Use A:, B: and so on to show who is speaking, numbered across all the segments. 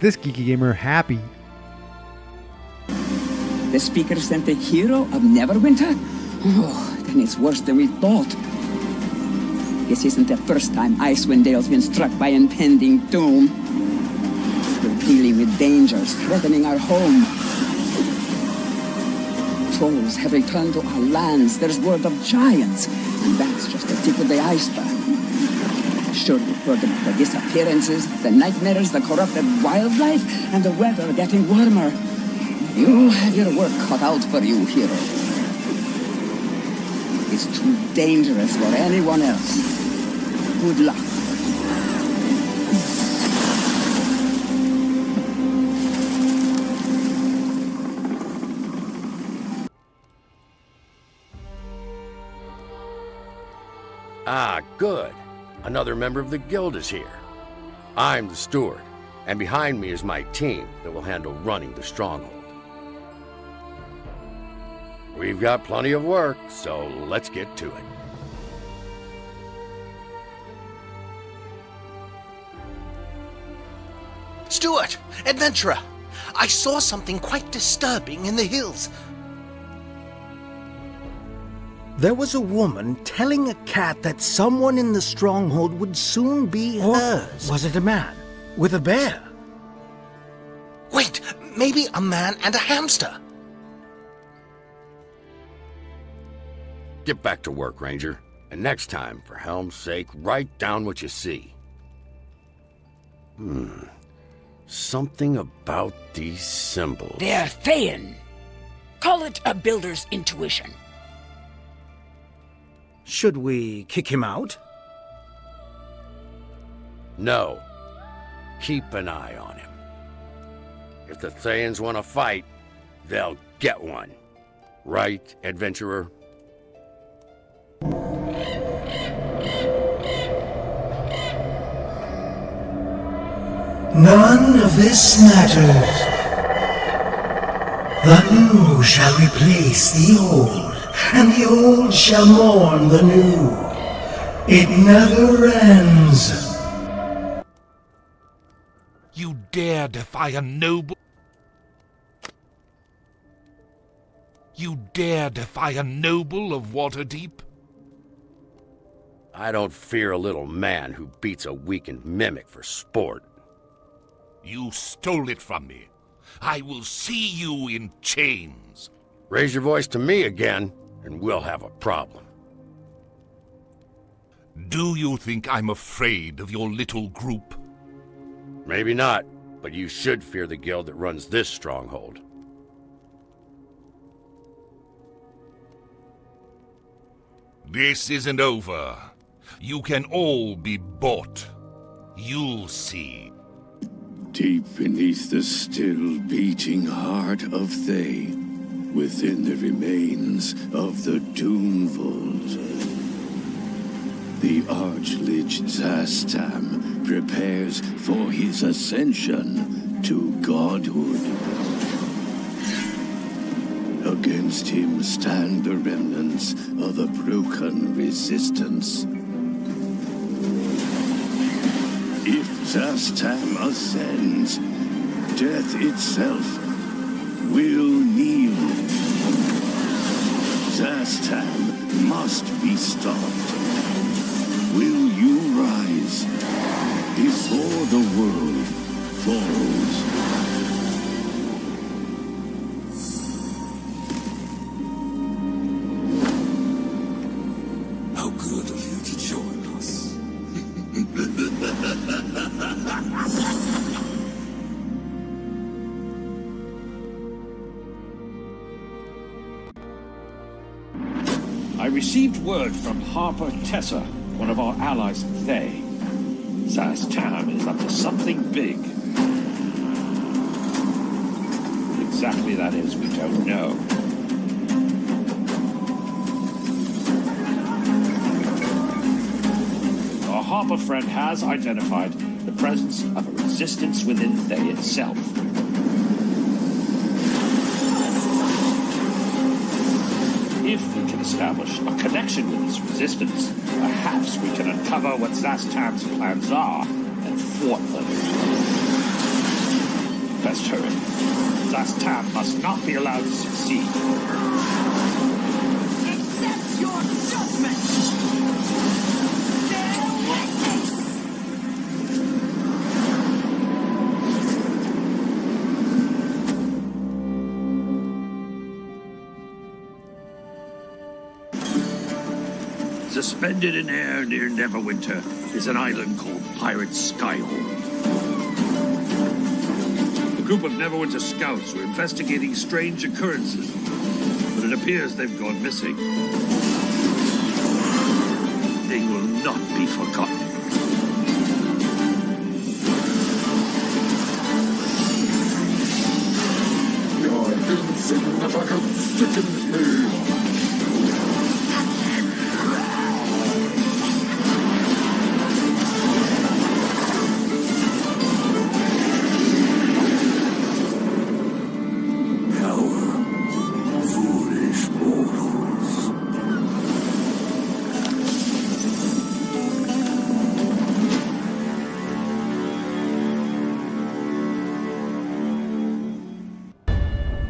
A: this geeky gamer happy.
B: The speaker sent the hero of Neverwinter? Oh, then it's worse than we thought. This isn't the first time Icewind Dale's been struck by impending doom. We're dealing with dangers threatening our home. Trolls have returned to our lands. There's word of giants, and that's just the tip of the iceberg. Sure, you've heard about the disappearances, the nightmares, the corrupted wildlife, and the weather getting warmer. You have your work cut out for you, hero. It's too dangerous for anyone else. Good luck.
C: Ah, good. Another member of the guild is here. I'm the steward, and behind me is my team that will handle running the stronghold. We've got plenty of work, so let's get to it.
D: Steward! Adventurer! I saw something quite disturbing in the hills.
E: There was a woman telling a cat that someone in the stronghold would soon be hers.
A: Was it a man? With a bear?
D: Wait, maybe a man and a hamster.
C: Get back to work, Ranger. And next time, for helm's sake, write down what you see. Something about these symbols.
F: They're Thayan. Call it a builder's intuition.
E: Should we kick him out?
C: No. Keep an eye on him. If the Thayans want to fight, they'll get one. Right, adventurer?
G: None of this matters. The new shall replace the old, and the old shall mourn the new. It never ends.
H: You dare defy a noble... You dare defy a noble of Waterdeep?
C: I don't fear a little man who beats a weakened mimic for sport.
H: You stole it from me. I will see you in chains.
C: Raise your voice to me again, and we'll have a problem.
H: Do you think I'm afraid of your little group?
C: Maybe not, but you should fear the guild that runs this stronghold.
H: This isn't over. You can all be bought. You'll see.
I: Deep beneath the still beating heart of Thay, within the remains of the Doomvold, the Archlich Zastam prepares for his ascension to godhood. Against him stand the remnants of a broken resistance. If Zastam ascends, death itself will kneel. Zastam must be stopped. Will you rise before the world falls?
J: How good of you to join us.
K: I received word from Harper Tessa, one of our allies in Thay. Zastam is up to something big. What exactly that is, we don't know. Our Harper friend has identified the presence of a resistance within Thay itself. If we can establish a connection with this resistance, perhaps we can uncover what Zastam's plans are and thwart them. Tam must not be allowed to succeed.
B: Accept your judgment! Bear witness!
K: Suspended in air near Neverwinter is an island called Pirate Skyhold. A group of Neverwinter scouts were investigating strange occurrences, but it appears they've gone missing. They will not be forgotten.
J: Your insignificance sickens me.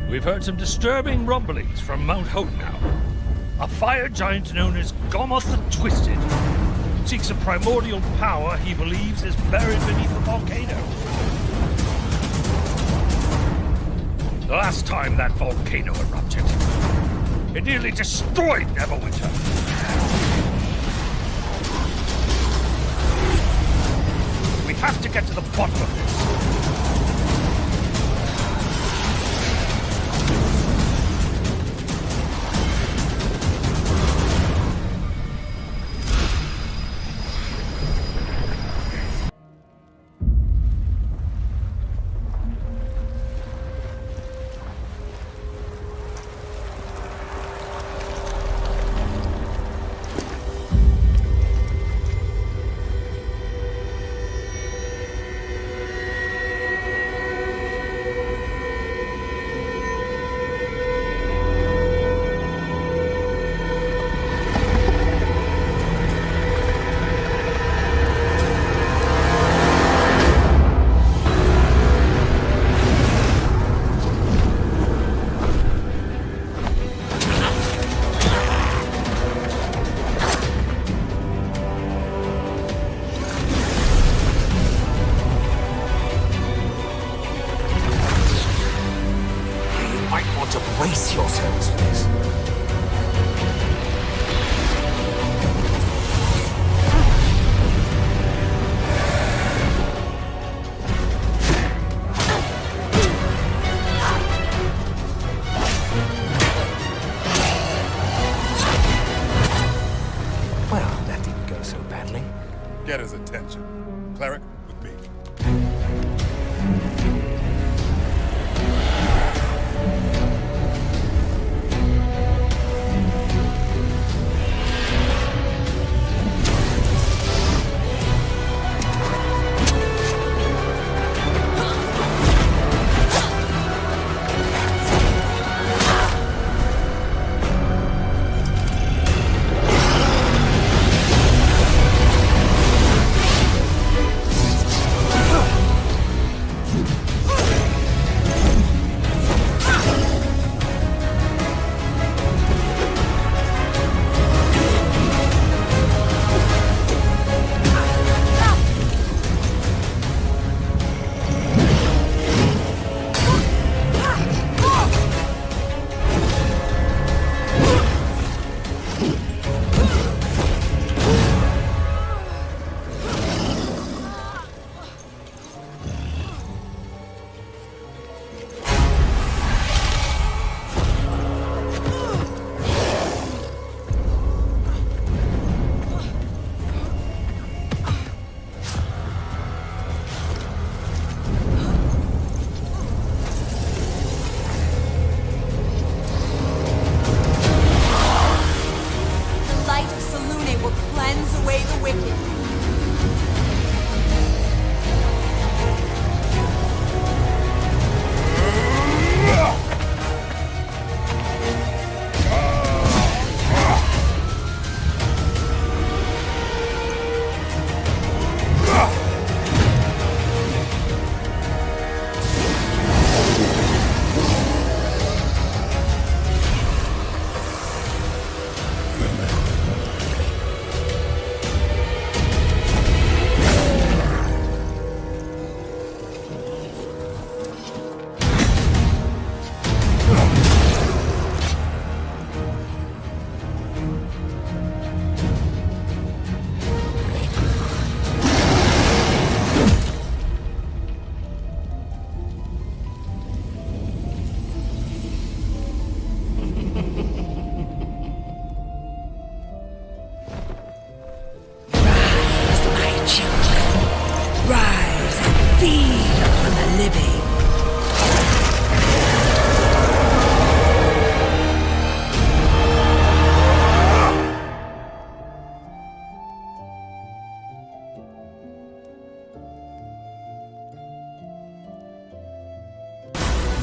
K: We've heard some disturbing rumblings from Mount Hotenau. A fire giant known as Gomoth the Twisted seeks a primordial power he believes is buried beneath the volcano. The last time that volcano erupted, it nearly destroyed Neverwinter. We have to get to the bottom of this.
L: Brace yourselves for this. Well, that didn't go so badly.
M: Get his attention. Cleric, with me.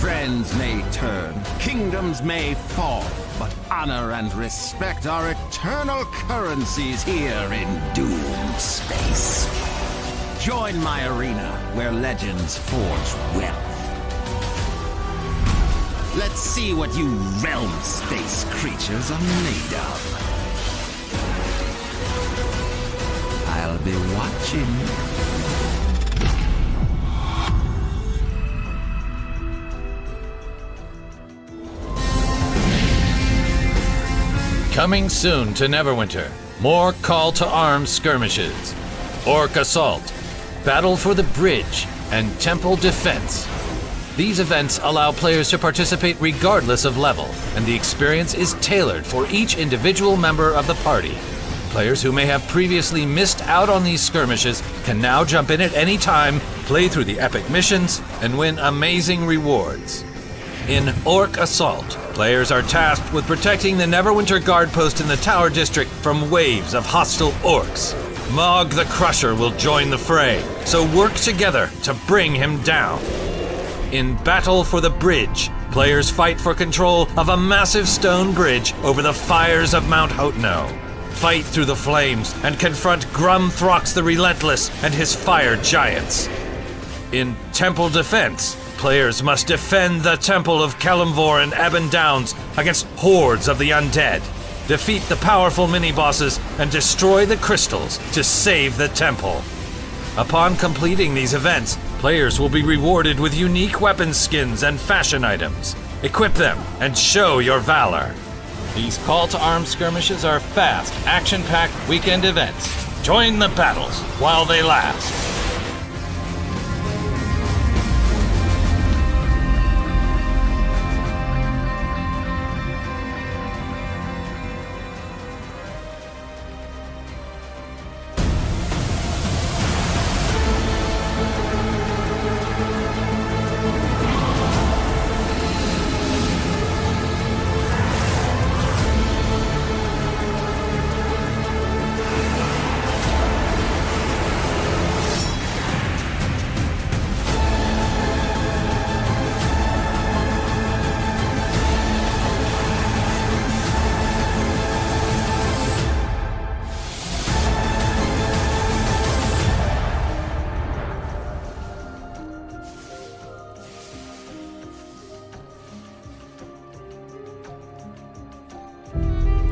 N: Trends may turn, kingdoms may fall, but honor and respect are eternal currencies here in Doom Space. Join my arena where legends forge wealth. Let's see what you realm space creatures are made of. I'll be watching.
O: Coming soon to Neverwinter, more call to arms skirmishes, Orc Assault, Battle for the Bridge, and Temple Defense. These events allow players to participate regardless of level, and the experience is tailored for each individual member of the party. Players who may have previously missed out on these skirmishes can now jump in at any time, play through the epic missions, and win amazing rewards. In Orc Assault, players are tasked with protecting the Neverwinter guard post in the Tower District from waves of hostile orcs. Mog the Crusher will join the fray, so work together to bring him down. In Battle for the Bridge, players fight for control of a massive stone bridge over the fires of Mount Hotno. Fight through the flames and confront Grumthrox the Relentless and his fire giants. In Temple Defense, players must defend the Temple of Kelimvor and Ebon Downs against hordes of the undead. Defeat the powerful mini-bosses and destroy the crystals to save the temple. Upon completing these events, players will be rewarded with unique weapon skins and fashion items. Equip them and show your valor. These call to arms skirmishes are fast, action-packed weekend events. Join the battles while they last.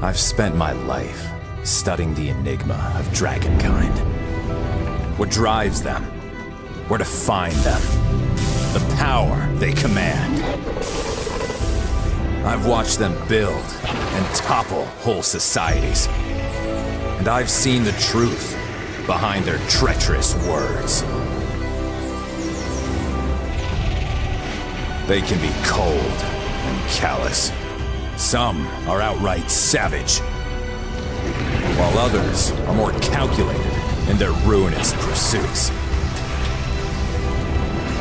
P: I've spent my life studying the enigma of dragonkind. What drives them, where to find them, the power they command. I've watched them build and topple whole societies. And I've seen the truth behind their treacherous words. They can be cold and callous. Some are outright savage, while others are more calculated in their ruinous pursuits.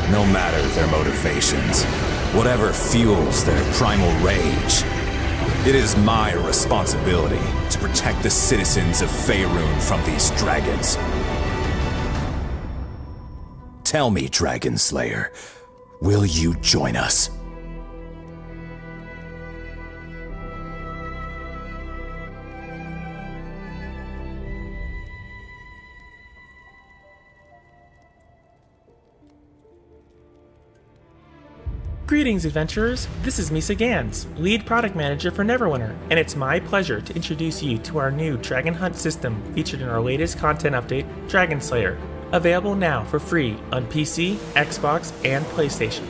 P: No matter their motivations, whatever fuels their primal rage, it is my responsibility to protect the citizens of Faerun from these dragons. Tell me, Dragon Slayer, will you join us?
Q: Greetings, adventurers! This is Misa Gans, lead product manager for Neverwinter, and it's my pleasure to introduce you to our new Dragon Hunt system featured in our latest content update, Dragon Slayer, available now for free on PC, Xbox, and PlayStation.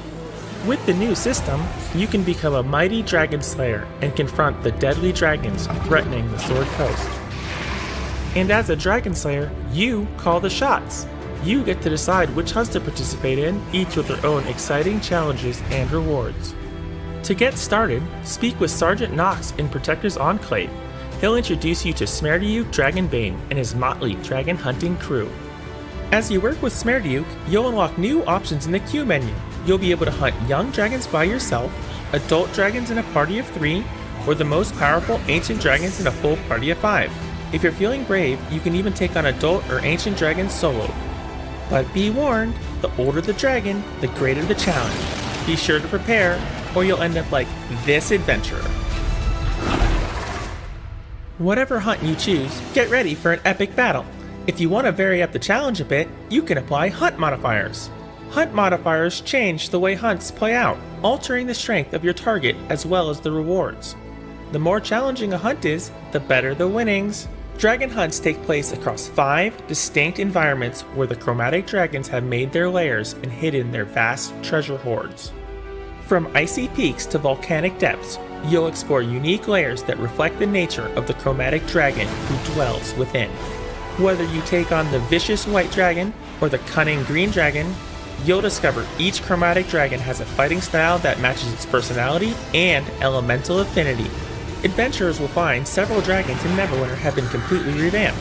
Q: With the new system, you can become a mighty Dragon Slayer and confront the deadly dragons threatening the Sword Coast. And as a Dragon Slayer, you call the shots. You get to decide which hunts to participate in, each with their own exciting challenges and rewards. To get started, speak with Sergeant Nox in Protector's Enclave. He'll introduce you to Smerdiuk Dragonbane and his motley dragon hunting crew. As you work with Smerdiuk, you'll unlock new options in the queue menu. You'll be able to hunt young dragons by yourself, adult dragons in a party of 3, or the most powerful ancient dragons in a full party of 5. If you're feeling brave, you can even take on adult or ancient dragons solo. But be warned, the older the dragon, the greater the challenge. Be sure to prepare, or you'll end up like this adventurer. Whatever hunt you choose, get ready for an epic battle. If you want to vary up the challenge a bit, you can apply hunt modifiers. Hunt modifiers change the way hunts play out, altering the strength of your target as well as the rewards. The more challenging a hunt is, the better the winnings. Dragon hunts take place across 5 distinct environments where the chromatic dragons have made their lairs and hidden their vast treasure hoards. From icy peaks to volcanic depths, you'll explore unique layers that reflect the nature of the chromatic dragon who dwells within. Whether you take on the vicious white dragon or the cunning green dragon, you'll discover each chromatic dragon has a fighting style that matches its personality and elemental affinity. Adventurers will find several dragons in Neverwinter have been completely revamped.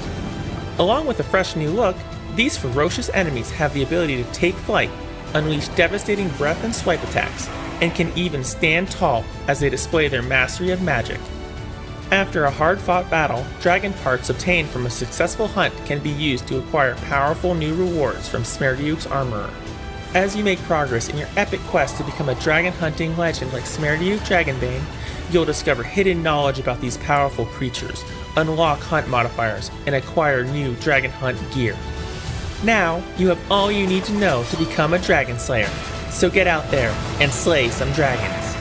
Q: Along with a fresh new look, these ferocious enemies have the ability to take flight, unleash devastating breath and swipe attacks, and can even stand tall as they display their mastery of magic. After a hard-fought battle, dragon parts obtained from a successful hunt can be used to acquire powerful new rewards from Smerdiuk's armorer. As you make progress in your epic quest to become a dragon hunting legend like Smerdiuk Dragonbane, you'll discover hidden knowledge about these powerful creatures, unlock hunt modifiers, and acquire new dragon hunt gear. Now, you have all you need to know to become a dragon slayer, so get out there and slay some dragons.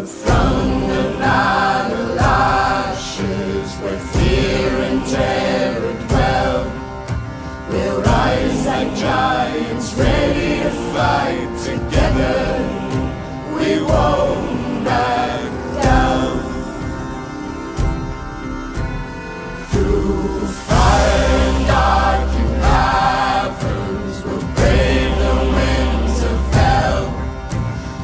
G: From the battle ashes where fear and terror dwell, we'll rise like giants ready to fight together. We won't back down. Through fire and dark and caverns, we'll brave the winds of hell.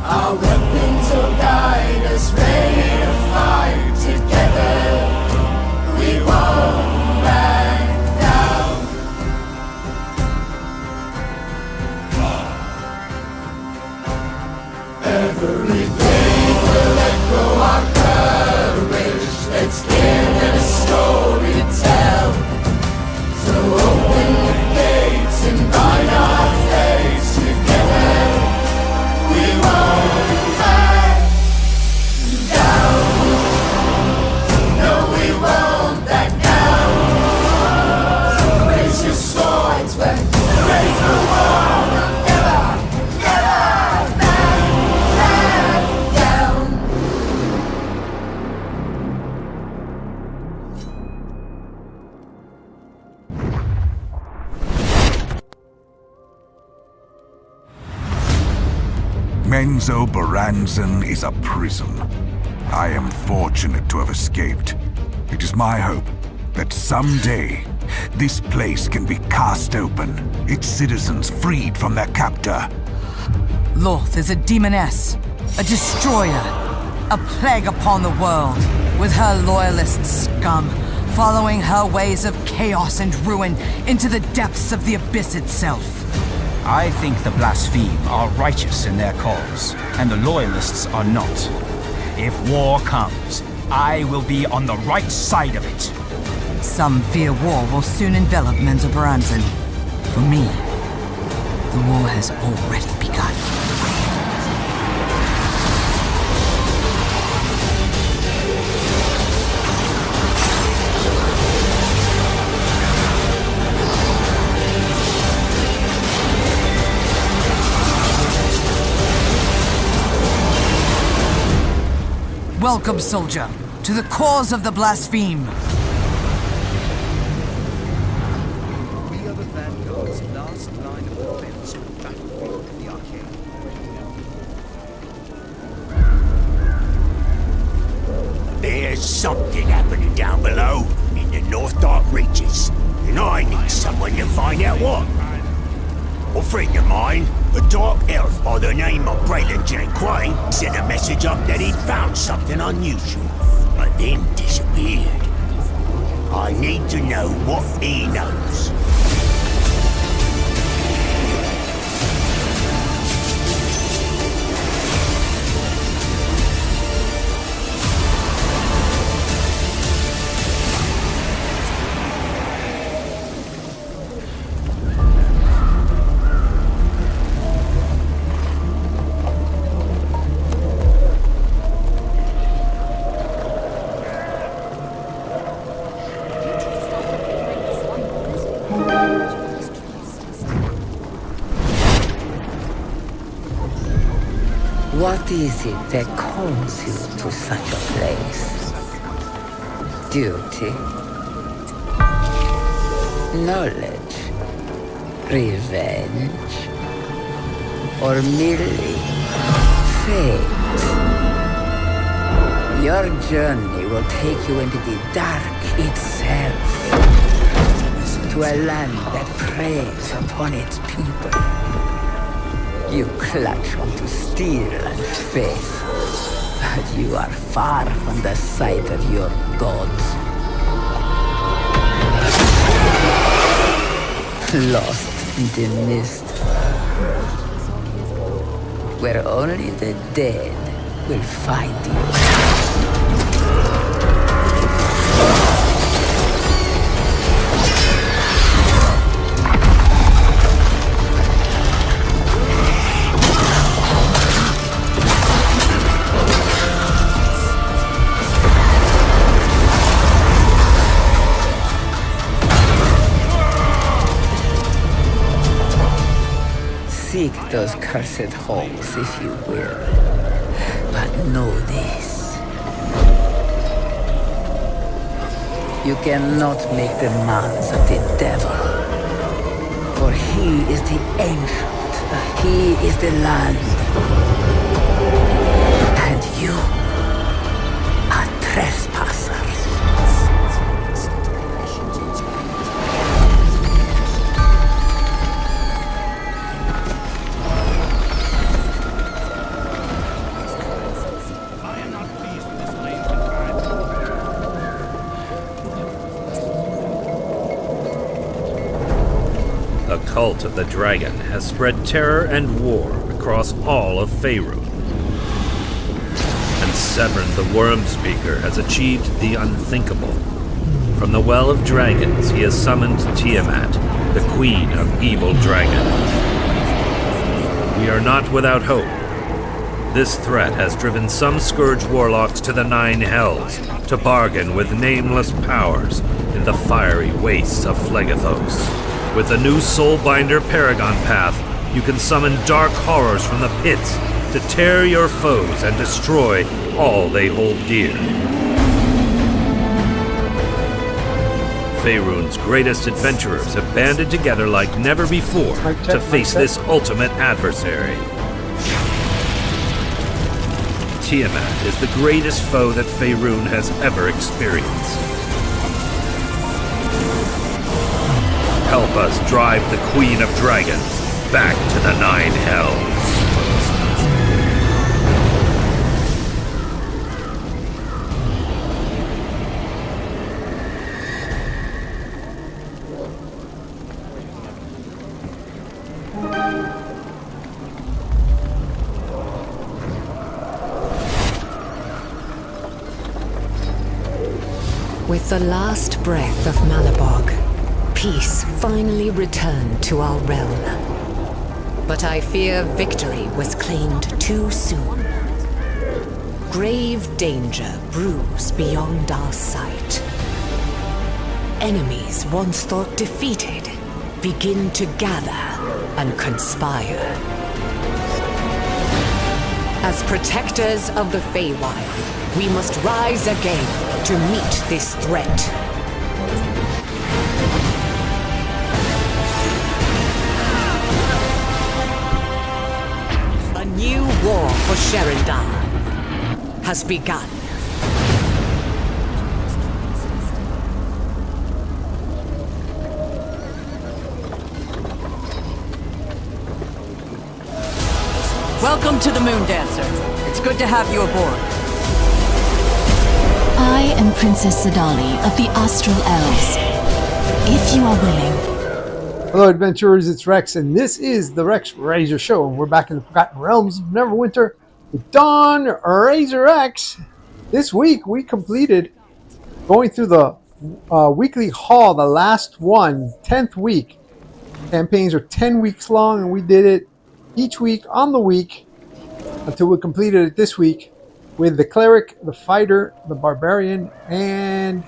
G: Our weapons will guide us, ready to fight together. We won't back down. Every day will echo our courage. Let's give it a story to tell. So open the gates and bind our fates together. We won't back down. No, we won't back down. Raise your swords, we're ready for war. Never, never back down.
R: Menzo Baranzan is a prison. I am fortunate to have escaped. It is my hope that someday this place can be cast open, its citizens freed from their captor.
S: Lorth is a demoness, a destroyer, a plague upon the world, with her loyalist scum following her ways of chaos and ruin into the depths of the abyss itself.
T: I think the blaspheme are righteous in their cause, and the loyalists are not. If war comes, I will be on the right side of it.
S: Some fear war will soon envelop Menzo Baranzan. For me, the war has already begun. Welcome, soldier, to the cause of the blaspheme.
A: We are the Vanguard's last line of defense on the battlefield of the Arcane.
U: There's something happening down below, in the North Dark Reaches, and I need someone to find out what. A friend of mine, a dark elf by the name of Braylon Janquay, sent a message up that he'd found something unusual, but then disappeared. I need to know what he knows.
D: What is it that calls you to such a place? Duty? Knowledge? Revenge? Or merely fate? Your journey will take you into the dark itself, to a land that preys upon its people. You clutch onto steel and faith, but you are far from the sight of your gods. Lost in the mist, where only the dead will find you. Seek those cursed halls if you will, but know this. You cannot make demands of the devil, for he is the ancient, he is the land, and you are trespassers.
K: The cult of the dragon has spread terror and war across all of Faerun. And Severn the Worm-Speaker has achieved the unthinkable. From the Well of Dragons, he has summoned Tiamat, the queen of evil dragons. We are not without hope. This threat has driven some Scourge warlocks to the Nine Hells to bargain with nameless powers in the fiery wastes of Phlegethos. With the new Soulbinder Paragon Path, you can summon dark horrors from the pits to tear your foes and destroy all they hold dear. Faerun's greatest adventurers have banded together like never before to face this ultimate adversary. Tiamat is the greatest foe that Faerun has ever experienced. Help us drive the Queen of Dragons back to the Nine Hells.
V: With the last breath of Malabog, peace finally returned to our realm. But I fear victory was claimed too soon. Grave danger brews beyond our sight. Enemies once thought defeated begin to gather and conspire. As protectors of the Feywild, we must rise again to meet this threat. A new war for Sherendar has begun.
S: Welcome to the Moon Dancer. It's good to have you aboard.
W: I am Princess Sadali of the Astral Elves. If you are willing.
X: Hello adventurers, it's Rex, and this is the Rex Razor Show. We're back in the Forgotten Realms of Neverwinter with Don Razor X. This week we completed going through the weekly haul, the last one, 10th week. Campaigns are 10 weeks long, and we did it each week on the week until we completed it this week with the Cleric, the Fighter, the Barbarian, and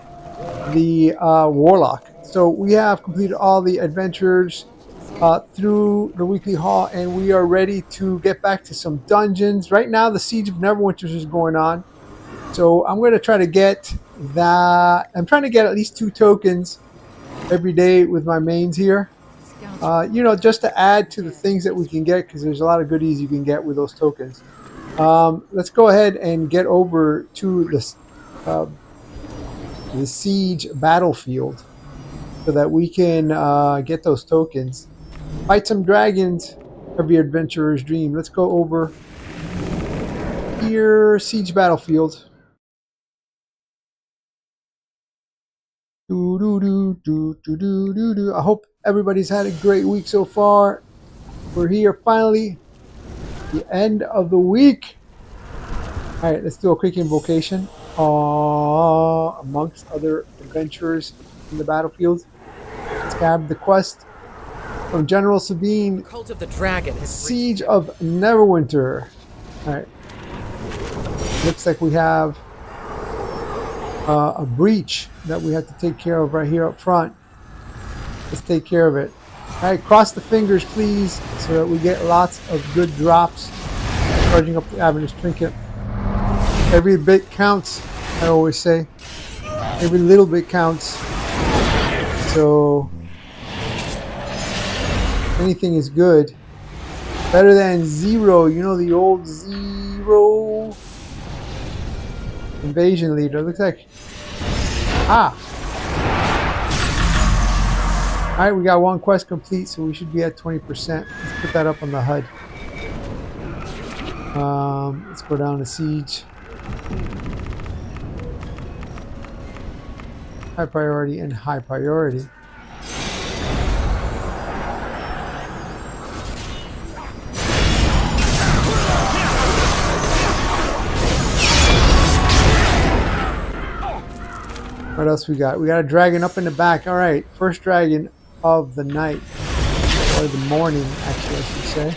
X: the Warlock. So we have completed all the adventures. through the weekly haul, and we are ready to get back to some dungeons. Right now, the Siege of Neverwinter is going on, so I'm going to try to get that. I'm trying to get at least 2 tokens every day with my mains here. You know, just to add to the things that we can get, because there's a lot of goodies you can get with those tokens. Let's go ahead and get over to the Siege battlefield so that we can get those tokens. Fight some dragons, every adventurer's dream. Let's go over here, Siege battlefield. I hope everybody's had a great week so far. We're here finally, the end of the week. All right, let's do a quick invocation amongst other adventurers in the battlefield. Let's grab the quest from General Sabine.
C: The Cult of the Dragon has
X: Siege of Neverwinter. All right. Looks like we have a breach that we have to take care of right here up front. Let's take care of it. All right, cross the fingers, please, so that we get lots of good drops. Charging up the Avernus Trinket. Every bit counts, I always say. Every little bit counts. So anything is good. Better than 0. You know the old 0 invasion leader. Looks like Alright, we got 1 quest complete, so we should be at 20%. Let's put that up on the HUD. Let's go down to Siege. High priority and high priority. What else we got? We got a dragon up in the back. All right, first dragon of the night, or the morning, actually, I should say.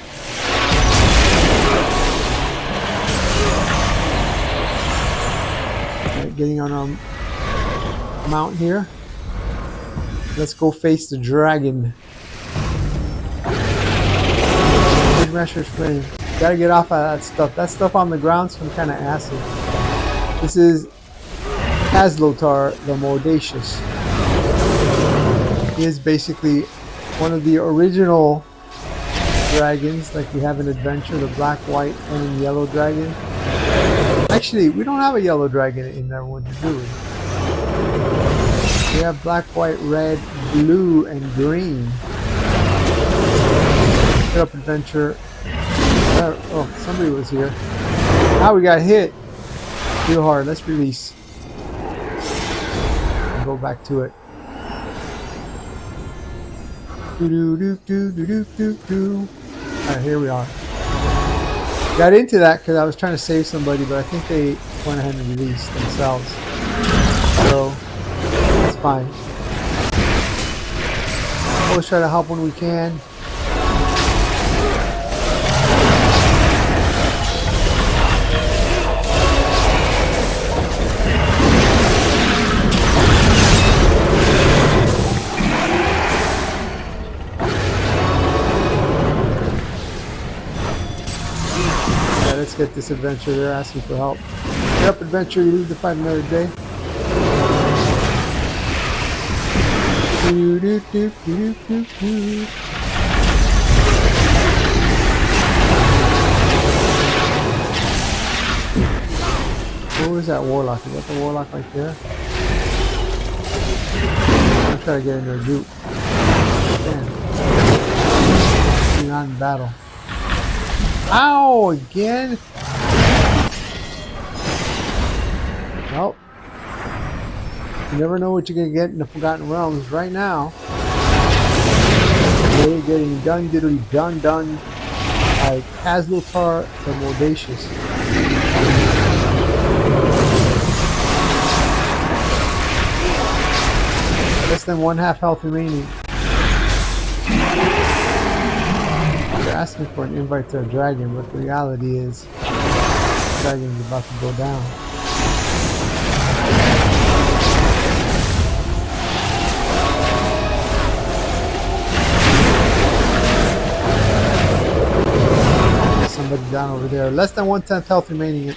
X: All right, getting on our mount here. Let's go face the dragon. Big Masher's Flame. Gotta get off of that stuff. That stuff on the ground, some kind of acid. This is Kaslotar the Mordacious. He is basically one of the original dragons, like we have in Adventure, the black, white, and yellow dragon. Actually, we don't have a yellow dragon in Neverwinter, do we? We have black, white, red, blue, and green. Get up, Adventure. Oh, somebody was here. Now we got hit real hard. Let's release. Go back to it. Alright, here we are. Got into that because I was trying to save somebody, but I think they went ahead and released themselves. So, that's fine. Always try to help when we can. Let's get this adventure. They're asking for help. Get up, Adventure. You leave to fight another day. Where is that warlock? Is that the warlock right there? I'm trying to get into a group. Man. You're not in battle. Ow! Again? Well, you never know what you're going to get in the Forgotten Realms. Right now, we're getting done diddly done by Kaslotar the Mordacious. Less than 1/2 health remaining. Asking for an invite to a dragon, but the reality is the dragon is about to go down. down over there. Less than 1/10 health remaining.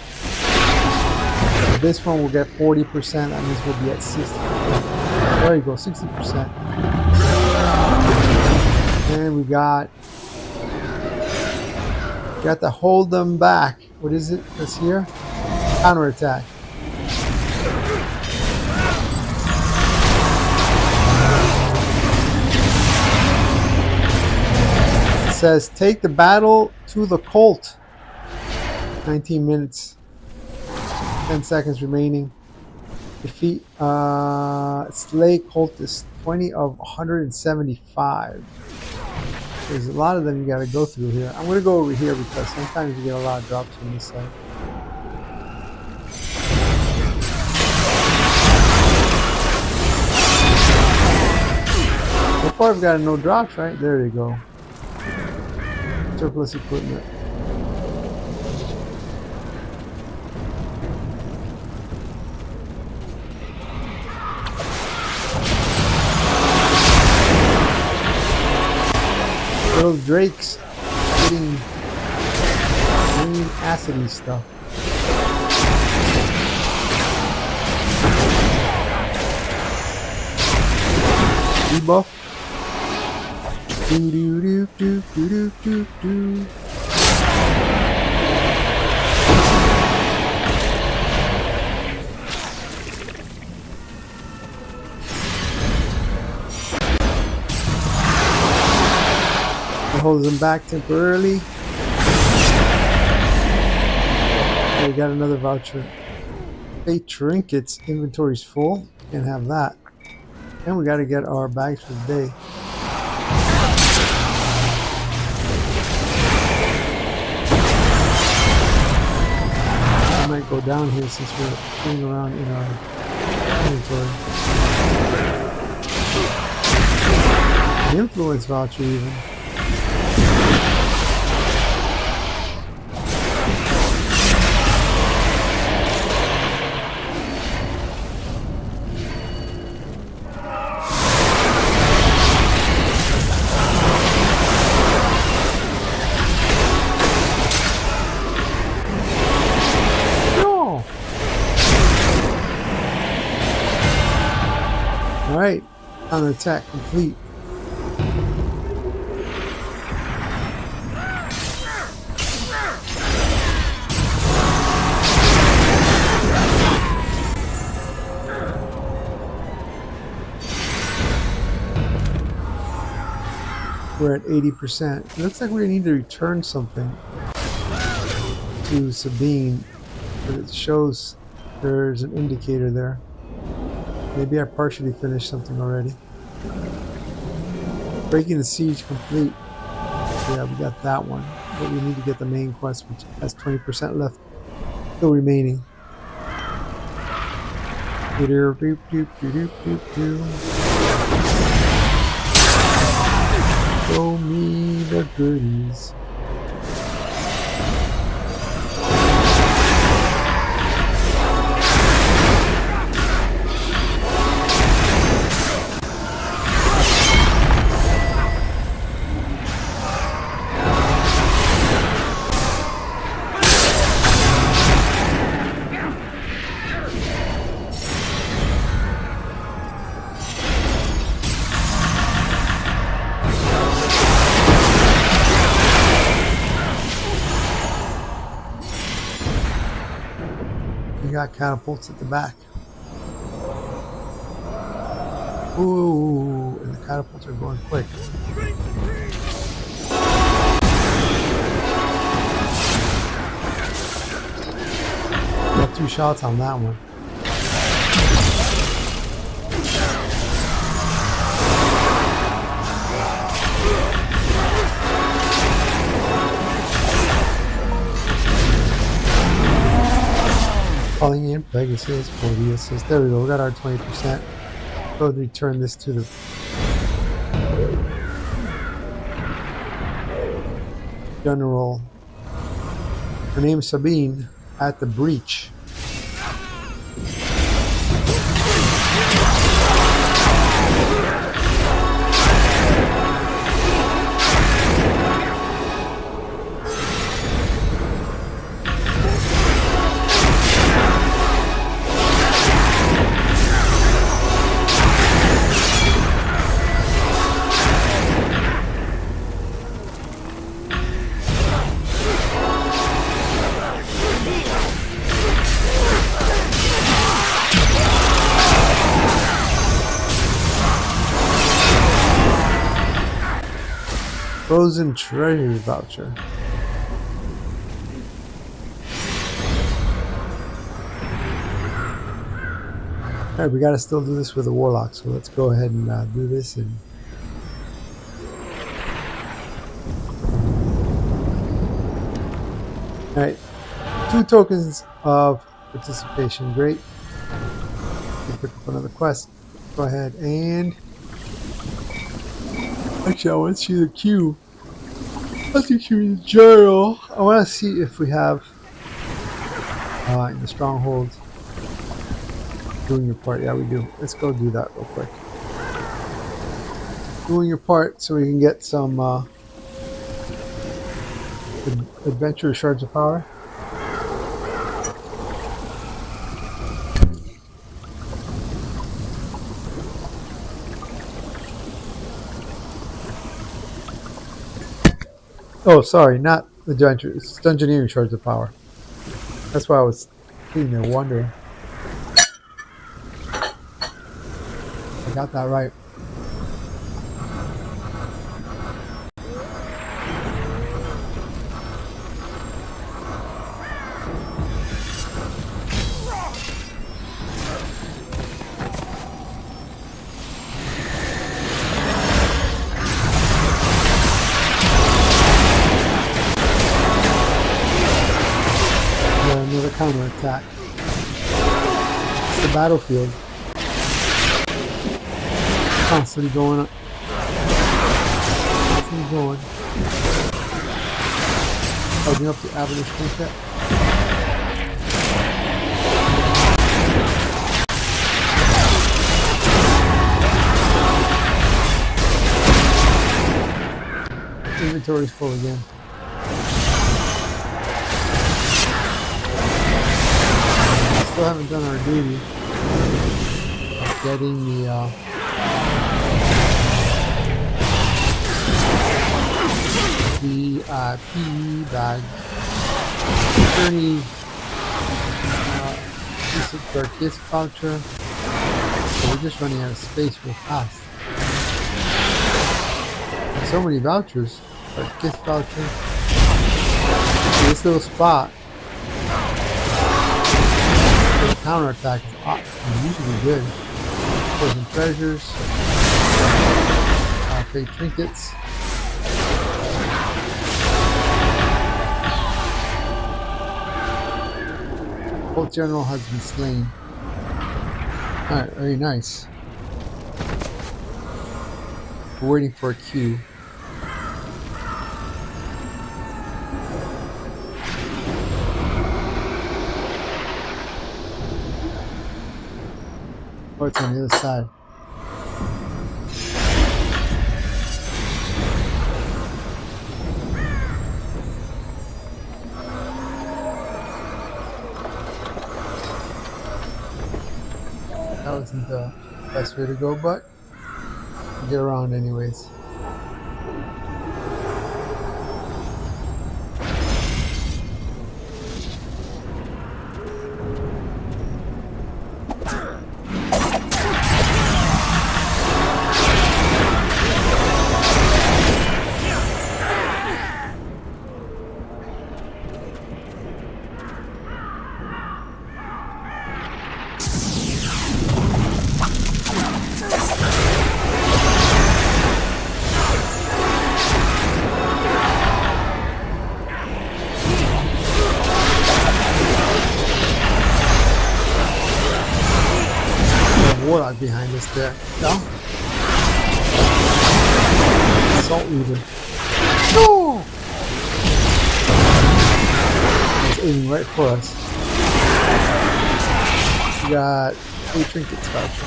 X: This one will get 40%. That means we'll be at 60%. There you go, 60%. And we got to hold them back. What is it? That's here. Counterattack. It says take the battle to the cult. 19 minutes. 10 seconds remaining. Defeat slay cultists. 20 of 175. There's a lot of them you gotta go through here. I'm gonna go over here because sometimes you get a lot of drops on this side. So far I've got no drops, right? There you go. Surplus equipment. Those drakes getting green acidy stuff. Debuff. Do do do do do do do. Holds them back temporarily. We got another voucher. 8 trinkets. Inventory's full. Can't have that. And we got to get our bags for the day. I might go down here since we're playing around in our inventory. An influence voucher even. Alright, counterattack complete. We're at 80%. It looks like we need to return something to Sabine, but it shows there's an indicator there. Maybe I partially finished something already. Breaking the siege complete. Yeah, we got that one. But we need to get the main quest, which has 20% left. Still remaining. Show me the goodies. We got catapults at the back. Ooh, and the catapults are going quick. Got 2 shots on that one. Calling in Pegasus for the assist. There we go. We got our 20%. Go return this to the general. Her name's Sabine at the breach. Frozen treasure voucher. Alright, we gotta still do this with the warlock, so let's go ahead and do this. And alright, 2 tokens of participation. Great. Pick up another quest. Go ahead and actually, I want to see the queue. Let's see the journal. I want to see if we have in the stronghold doing your part. Yeah, we do. Let's go do that real quick. Doing your part so we can get some adventure shards of power. Oh, sorry, not adventure. It's dungeoneering shards of power. That's why I was sitting there wondering. I got that right. Another counterattack. It's the battlefield. Constantly going up. Constantly going. Holding up the avalanche concept. Inventory's full again. Still haven't done our duty of getting the PE bag. Journey Dark gift voucher. So we're just running out of space real fast. There's so many vouchers. Dark gift voucher. This little spot. The counterattack is usually good. Poison treasures, fake trinkets. Both general has been slain. Alright, very nice. We're waiting for a queue. Oh, it's on the other side. That wasn't the best way to go, but get around anyways. Warlock behind us there. No? Salt leader. No! He's aiming right for us. We got 8 trinkets voucher.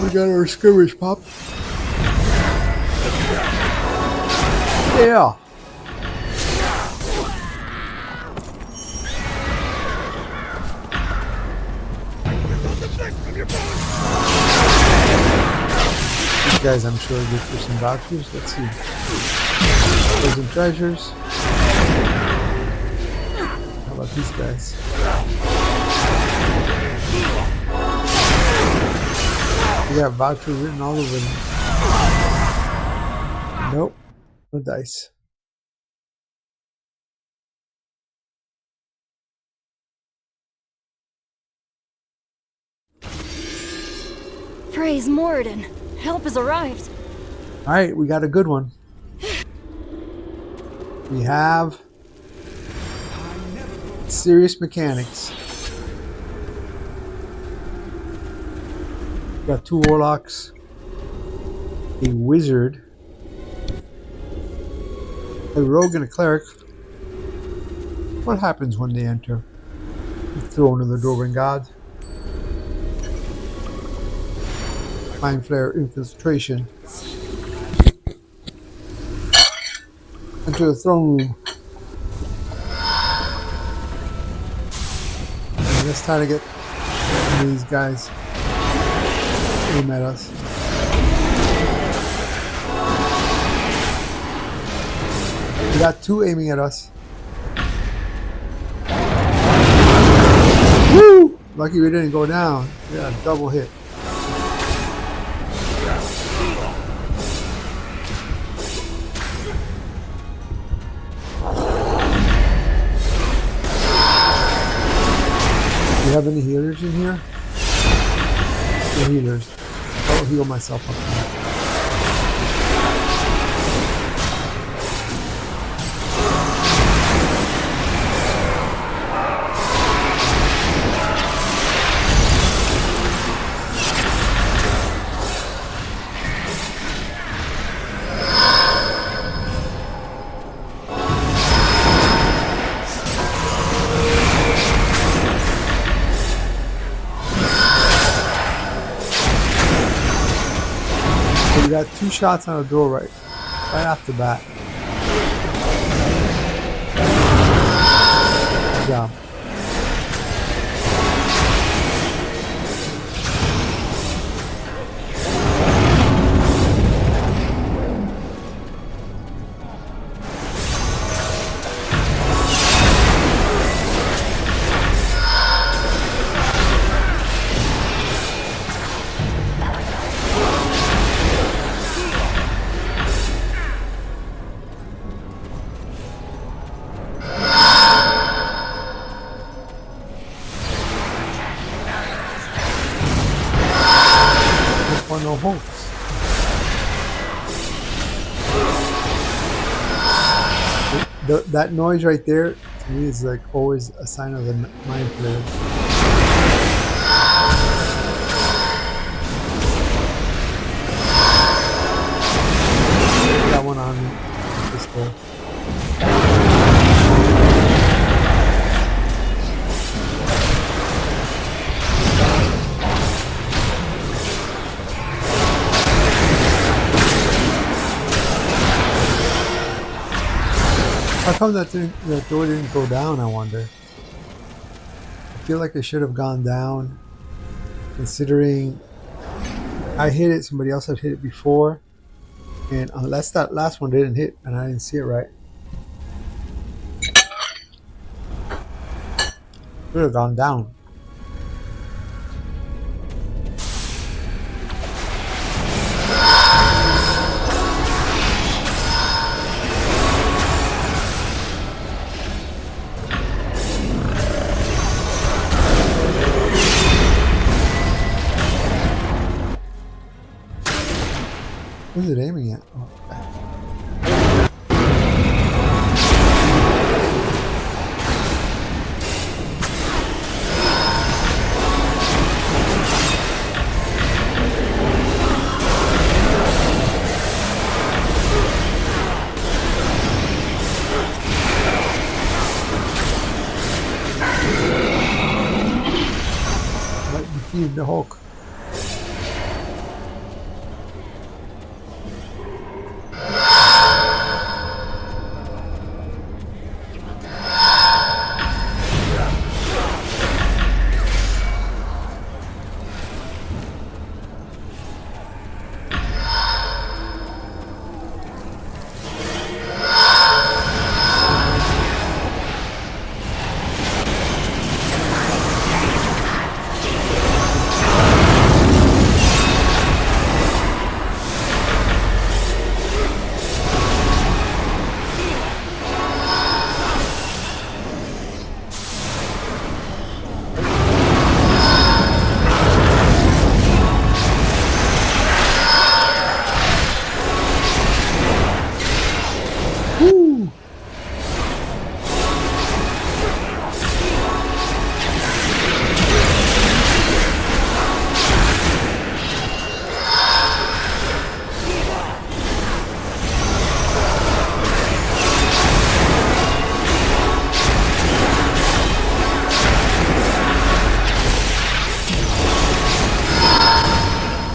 X: We got our skirmish pop. Yeah. These guys, I'm sure, are good for some vouchers. Let's see. Frozen treasures. How about these guys? We got voucher written all over them. Nope. No dice.
C: Praise Moradin. Help has arrived.
X: Alright, we got a good one. We have serious mechanics. We got 2 warlocks, a wizard, a rogue, and a cleric. What happens when they enter the throne of the Dwarven God? Mind Flare infiltration. Enter the throne room. And let's try to get these guys aim at us. We got 2 aiming at us. Woo! Lucky we didn't go down. We got a double hit. Do you have any healers in here? No healers. I'll heal myself up now. We got 2 shots on a door right off the bat. Good job. No hopes. That noise right there to me is like always a sign of the mind flare. Got one on me. This way. How come that door didn't go down, I wonder? I feel like it should have gone down, considering I hit it, somebody else had hit it before, and unless that last one didn't hit and I didn't see it right, it should have gone down. Who's it aiming at? Oh. Might defeat the Hulk. Woo!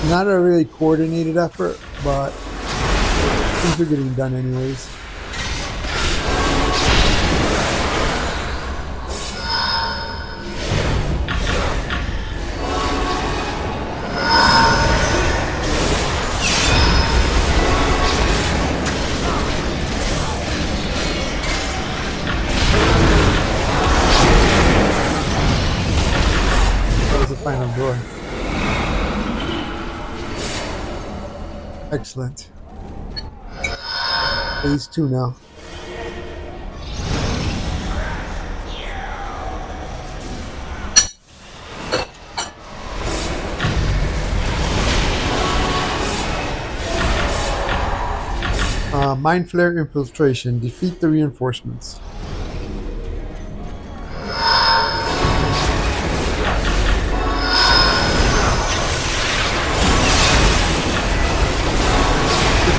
X: Not a really coordinated effort, but things are getting done anyways. That was the final door. Excellent. Phase 2 now. Mind Flare Infiltration. Defeat the reinforcements.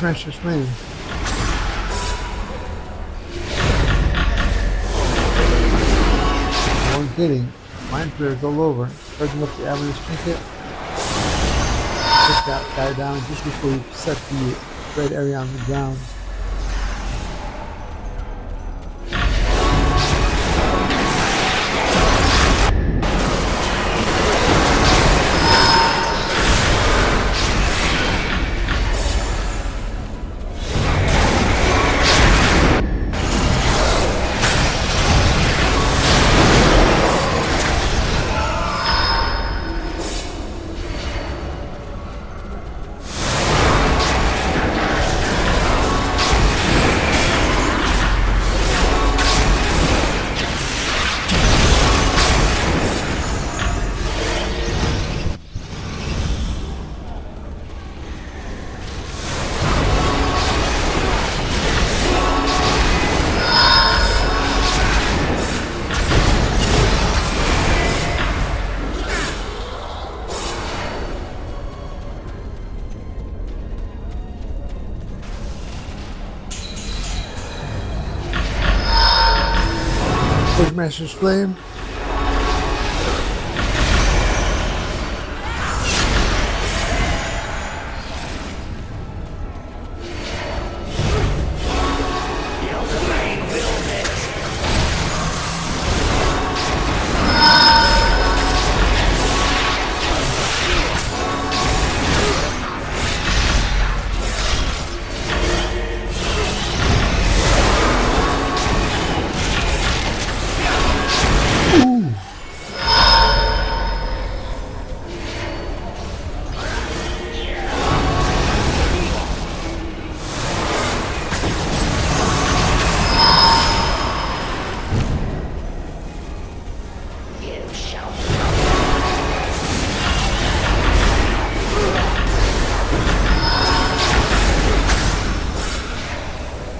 X: Master's Flame. No one kidding. Mind flares all over. Charging up the avalanche trinket. Put that guy down just before you set the red area on the ground. Master's Flame.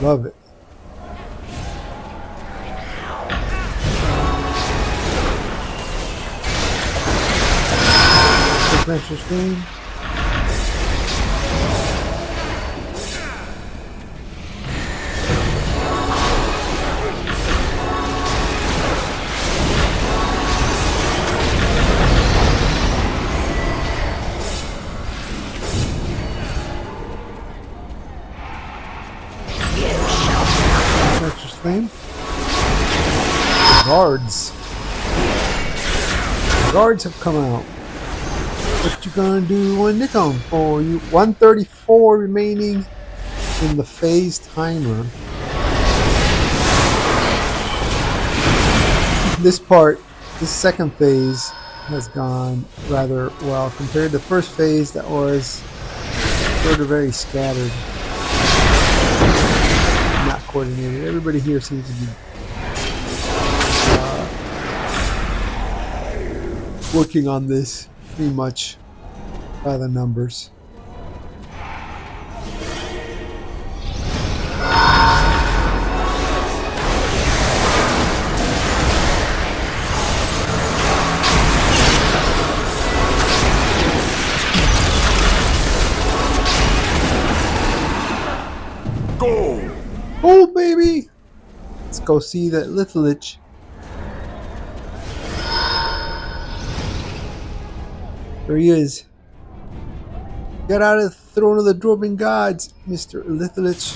X: Love it. Master's Flame. Flame. Guards. Guards have come out. What you gonna do when they come for you? 134 remaining in the phase timer. This second phase has gone rather well compared to the first phase that was sort of very scattered. Not coordinated. Everybody here seems to be working on this pretty much by the numbers. 1 baby! Let's go see that little lich. There he is. Get out of the throne of the Dwarven gods, Mr. Lithilich.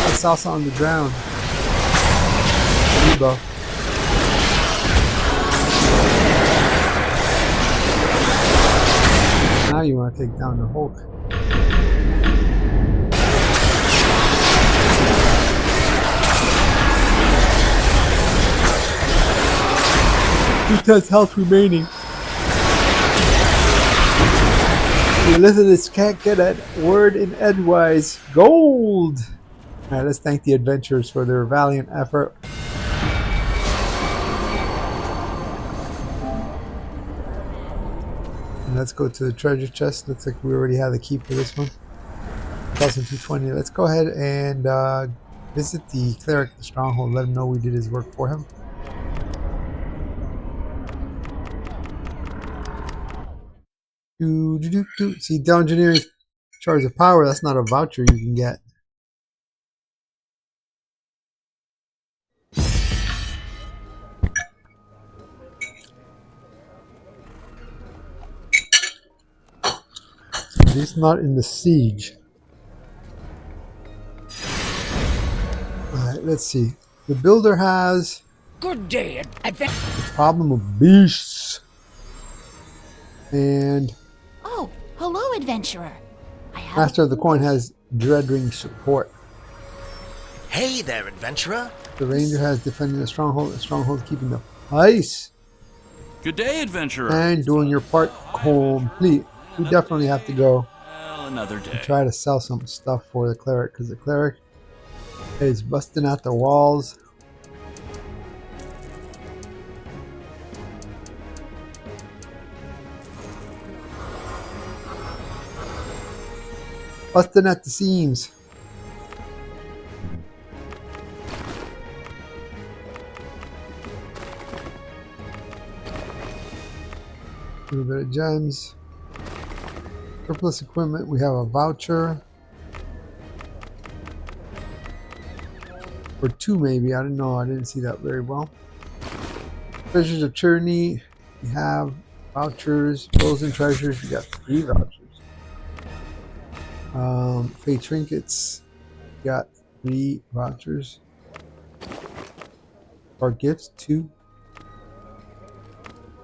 X: I saw something on the ground. Rebo. Now you want to take down the Hulk. He has health remaining. The Lithilis can't get a word in edgewise. Gold! Alright, let's thank the adventurers for their valiant effort. And let's go to the treasure chest. Looks like we already have the key for this one. 1,220. Let's go ahead and visit the cleric, the stronghold. Let him know we did his work for him. See, Dungeoneering Shards of Power, that's not a voucher you can get. At least not in the siege. Alright, let's see. The builder has
S: Good day,
X: the problem of beasts. And
E: Oh, hello, adventurer.
X: Master of the Coin has Dreadring support.
F: Hey there, adventurer.
X: The Ranger has defending the stronghold keeping the ice.
H: Good day, adventurer.
X: And doing your part complete. We definitely have to go
H: another day.
X: And try to sell some stuff for the cleric, because the cleric is busting out the walls. Busting at the seams. A little bit of gems. Surplus equipment, we have a voucher. Or two maybe, I don't know, I didn't see that very well. Treasures of Tyranny, we have vouchers. Frozen treasures, we got 3 vouchers. Fate trinkets, we got 3 vouchers. Our gifts, 2.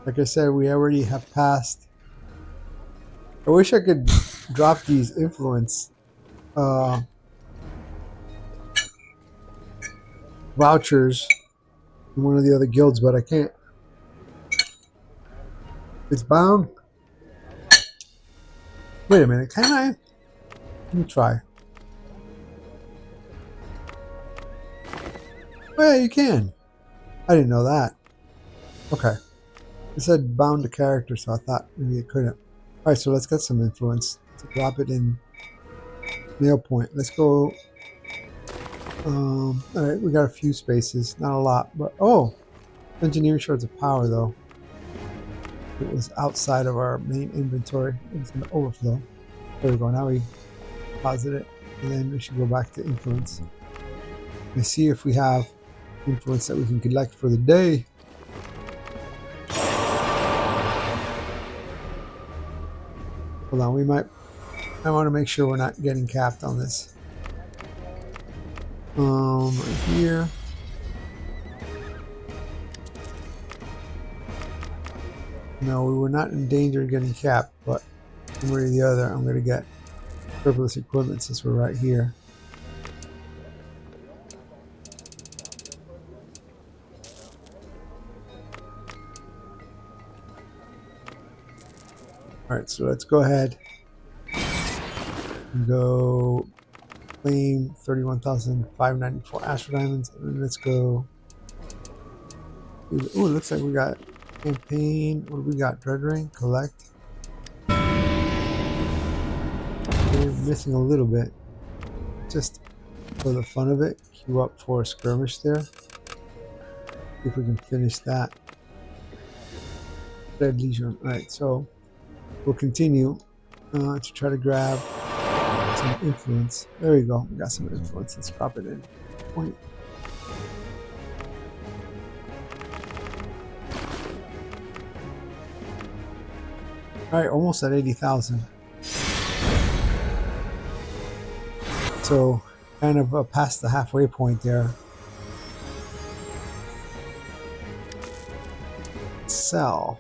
X: Like I said, we already have passed. I wish I could drop these influence vouchers in one of the other guilds, but I can't. It's bound. Wait a minute, can I? Let me try. Oh yeah, you can. I didn't know that. Okay. It said bound to character, so I thought maybe it couldn't. Alright, so let's get some influence to drop it in nail point. Let's go. Alright, we got a few spaces, not a lot, but oh, engineering shards of power though. It was outside of our main inventory. It's going to overflow. There we go. Now we deposit it, and then we should go back to influence and see if we have influence that we can collect for the day. Hold on, I want to make sure we're not getting capped on this. Right here. No, we were not in danger of getting capped, but one way or the other, I'm going to get surplus equipment since we're right here. Alright, so let's go ahead and go claim 31,594 Astral Diamonds, and then let's go. Oh, it looks like we got campaign. What do we got? Dread Ring, collect. We're missing a little bit. Just for the fun of it, queue up for a skirmish there. See if we can finish that. Red Legion. Alright, so we'll continue to try to grab some some influence. There we go. We got some influence. Let's drop it in. Point. Alright, almost at 80,000. So, kind of past the halfway point there. Sell.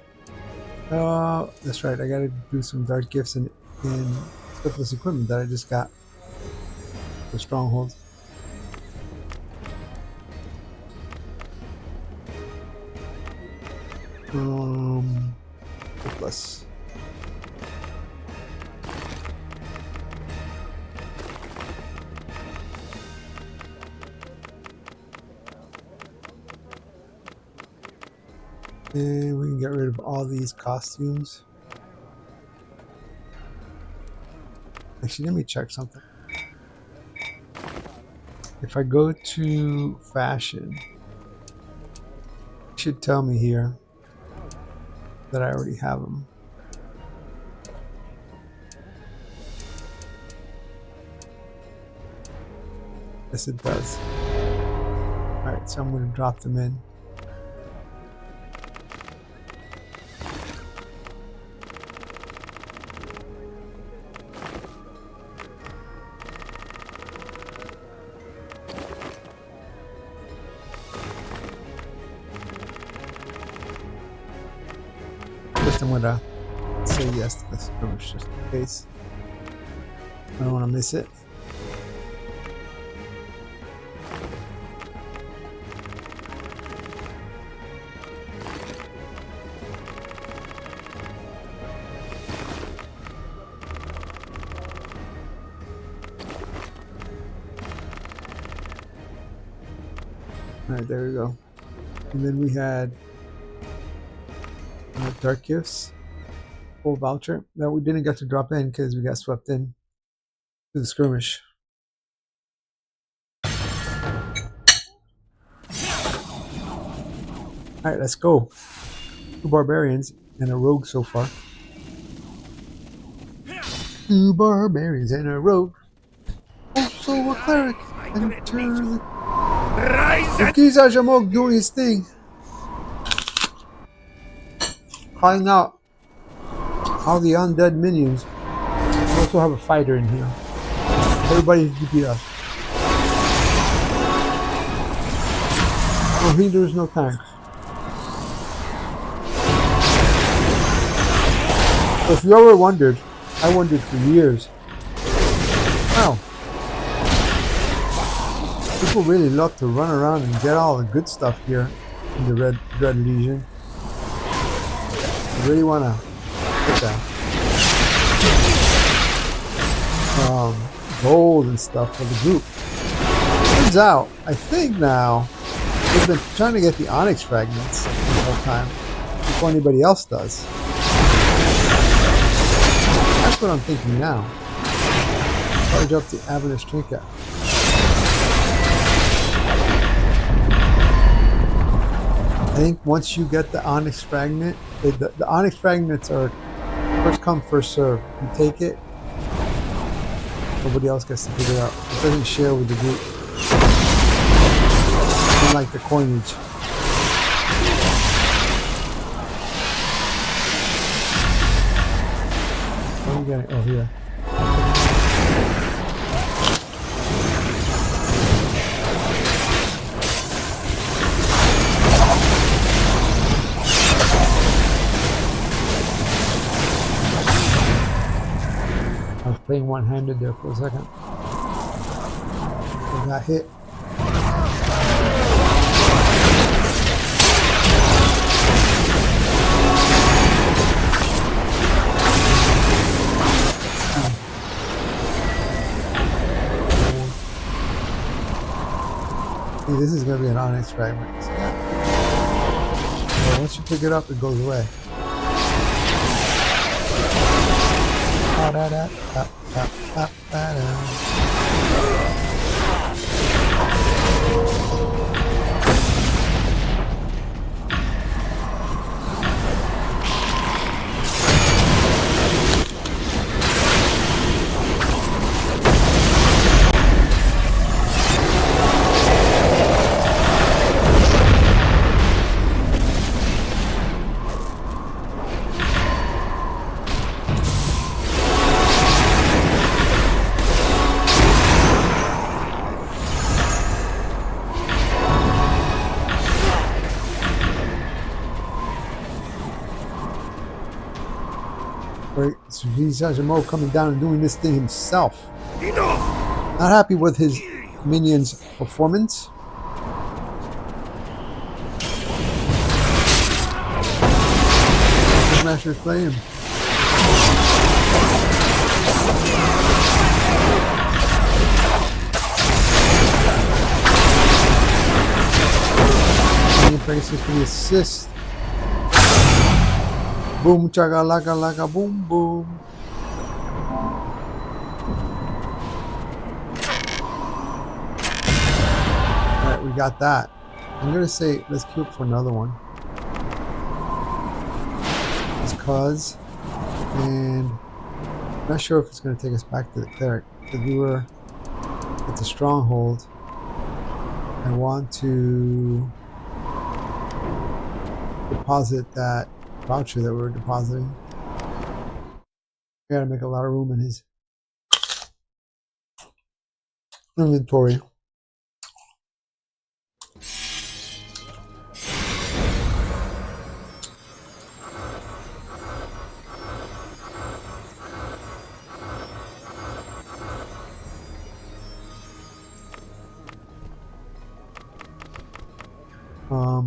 X: That's right, I gotta do some dark gifts and surplus equipment that I just got. The stronghold. Surplus. And we can get rid of all these costumes. Actually, let me check something. If I go to fashion, it should tell me here that I already have them. Yes, it does. Alright, so I'm going to drop them in. First, I'm gonna say yes to this skirmish just in case. I don't want to miss it. Alright, there we go. And then we had dark gifts, full voucher that we didn't get to drop in because we got swept in to the skirmish. Alright, let's go. 2 barbarians and a rogue so far. 2 barbarians and a rogue. Also a cleric. Enter the Kiza Jamok doing his thing. Calling out all the undead minions. We also have a fighter in here. Everybody beat us. No healers, no tanks. So if you ever wondered, I wondered for years. Wow. People really love to run around and get all the good stuff here in the Red Legion. I really want to get that gold and stuff for the group. Turns out, I think now, they've been trying to get the Onyx fragments the whole time before anybody else does. That's what I'm thinking now. Charge up the Avalanche Trinket. I think once you get the Onyx fragment, the Onyx fragments are first come, first serve. You take it, nobody else gets to pick it up. It doesn't share with the group. Unlike the coinage. Where are you getting? Oh, here. I was playing one-handed there for a second. I got hit. See, this is going to be an Onyx fragment. So once you pick it up, it goes away. He's Mo coming down and doing this thing himself. Not happy with his minions' performance. Smasher Flame. Braces for the assist. Boom chaka laka laka boom boom. Alright, we got that. I'm gonna say let's queue up for another one. Just cause, and I'm not sure if it's gonna take us back to the cleric, because we were at the stronghold. I want to deposit that voucher that we were depositing. We gotta make a lot of room in his inventory.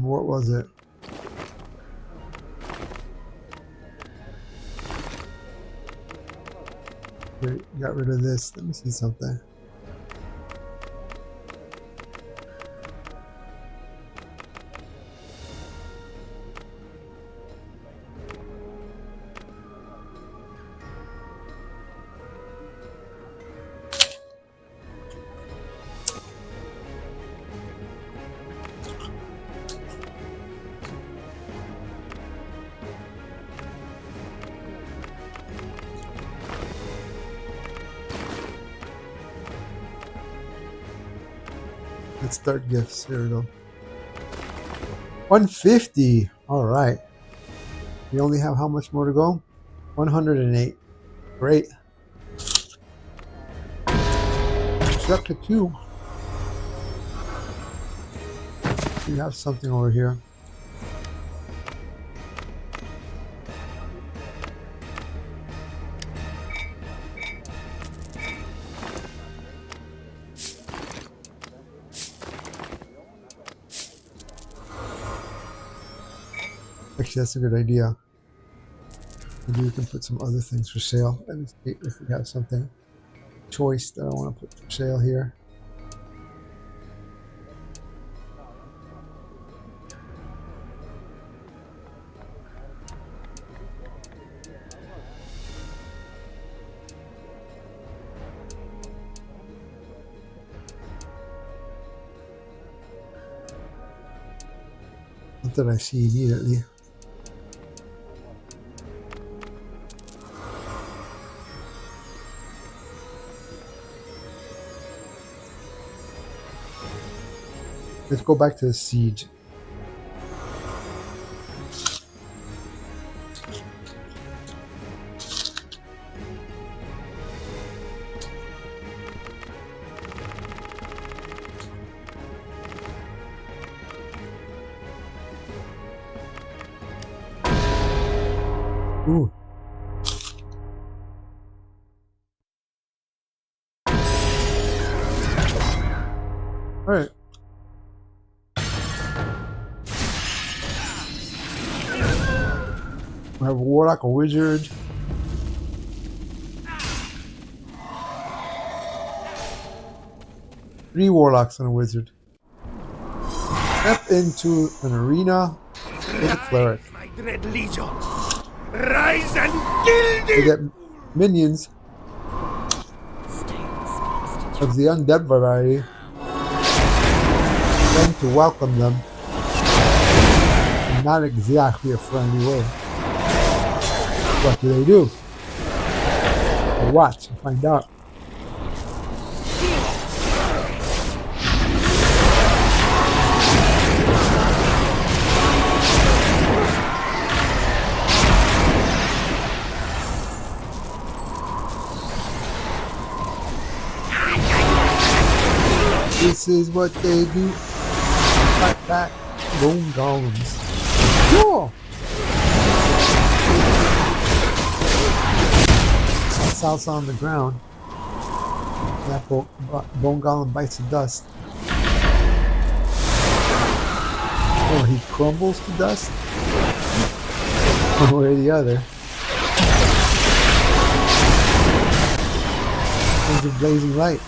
X: What was it? Got rid of this. Let me see something. Let's start gifts. Here we go. 150. All right. We only have how much more to go? 108. Great. Stuck to 2. We have something over here. Actually, that's a good idea. Maybe we can put some other things for sale. Let me see if we have something choice that I want to put for sale here. Not that I see immediately. Let's go back to the siege. Ooh. All right. We have a warlock, a wizard. Three warlocks and a wizard. Step into an arena with a cleric.
U: My dread legions, rise and kill
X: They get minions of the undead variety. Then to welcome them. In not exactly a friendly way. What do they do? We'll watch and find out. This is what they do. Fight back, bone golems. Cool. salsa on the ground. That bone golem bites the dust. Or he crumbles to dust. One way or the other. There's a blazing light.